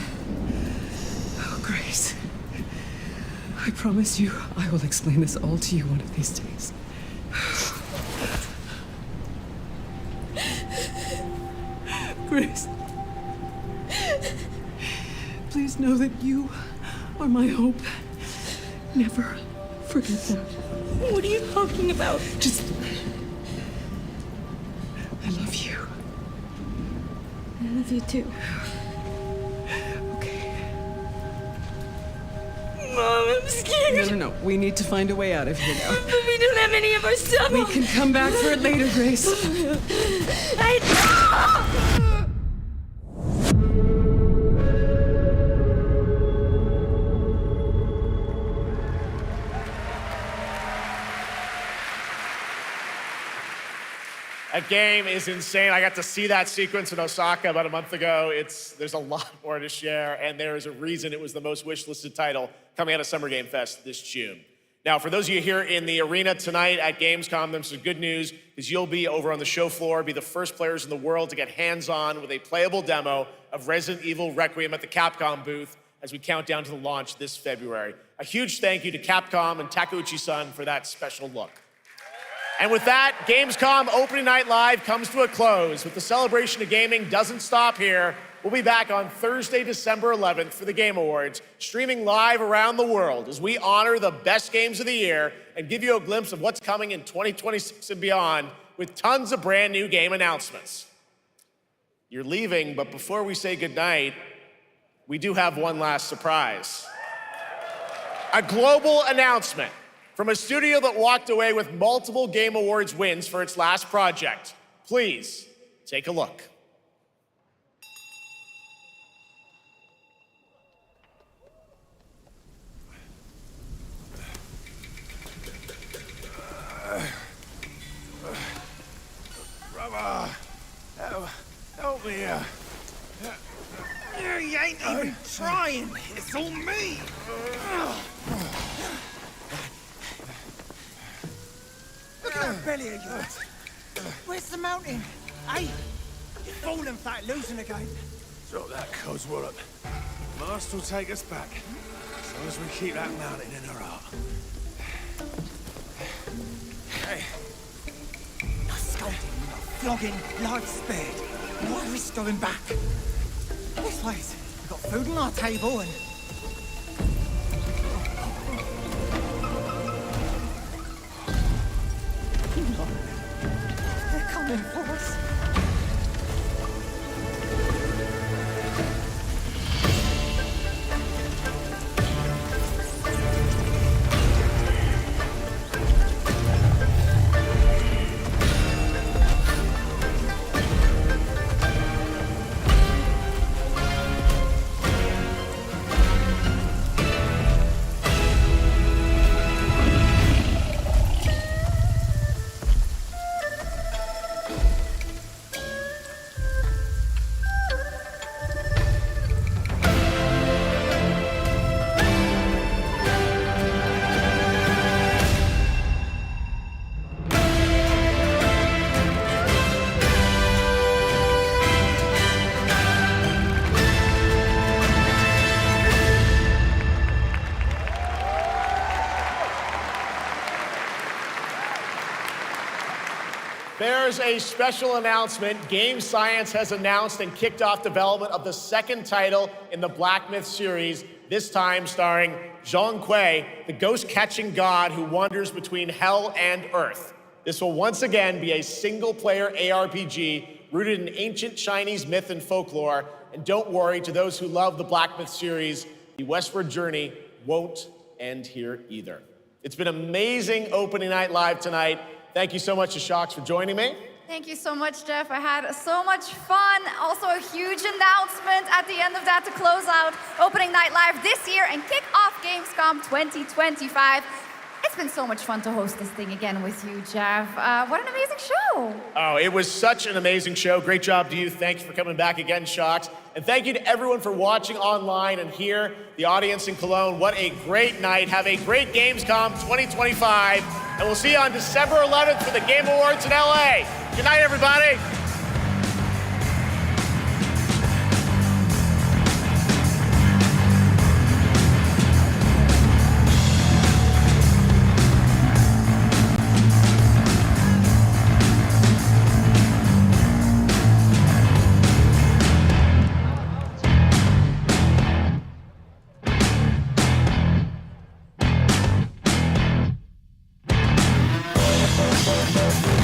Speaker 11: Oh, Grace. I promise you, I will explain this all to you one of these days. Grace. Please know that you are my hope. Never forget that.
Speaker 4: What are you talking about?
Speaker 11: Just... I love you.
Speaker 4: I love you too.
Speaker 11: Okay.
Speaker 4: Mom, I'm scared.
Speaker 11: No. We need to find a way out of here now.
Speaker 4: But we don't have any of our stuff.
Speaker 11: We can come back for it later, Grace.
Speaker 2: That game is insane. I got to see that sequence in Osaka about a month ago. There's a lot more to share, and there is a reason it was the most wishlisted title coming out of Summer Game Fest this June. Now, for those of you here in the arena tonight at Gamescom, there's some good news, because you'll be over on the show floor, be the first players in the world to get hands-on with a playable demo of Resident Evil Requiem at the Capcom booth as we count down to the launch this February. A huge thank you to Capcom and Takeuchi-san for that special look. And with that, Gamescom Opening Night Live comes to a close. But the celebration of gaming doesn't stop here. We'll be back on Thursday, December 11th for the Game Awards, streaming live around the world as we honor the best games of the year and give you a glimpse of what's coming in 2026 and beyond with tons of brand new game announcements. You're leaving, but before we say goodnight, we do have one last surprise. A global announcement from a studio that walked away with multiple Game Awards wins for its last project. Please, take a look.
Speaker 17: Brother, help me. You ain't even trying. It's all me. Look at that belly of yours. Where's the mountain? Hey, You're falling flat, losing again. Drop that coswallop. Master will take us back. As long as we keep that mountain in our heart. Hey.
Speaker 9: No scolding, no flogging, life spared. Why risk going back? This place, we've got food on our table and... They're coming for us.
Speaker 2: There's a special announcement. Game Science has announced and kicked off development of the second title in the Black Myth series, this time starring Zhong Kui, the ghost-catching god who wanders between hell and earth. This will once again be a single-player ARPG rooted in ancient Chinese myth and folklore. And don't worry, to those who love the Black Myth series, the westward journey won't end here either. It's been amazing opening night live tonight. Thank you so much to Shocks for joining me.
Speaker 14: Thank you so much, Jeff. I had so much fun. Also a huge announcement at the end of that to close out Opening Night Live this year and kick off Gamescom 2025. It's been so much fun to host this thing again with you, Jeff. What an amazing show.
Speaker 2: Oh, it was such an amazing show. Great job to you. Thanks for coming back again, Shocks. And thank you to everyone for watching online and here, the audience in Cologne. What a great night. Have a great Gamescom 2025. And we'll see you on December 11th for the Game Awards in LA. Good night, everybody.
Speaker 8: We'll be right back.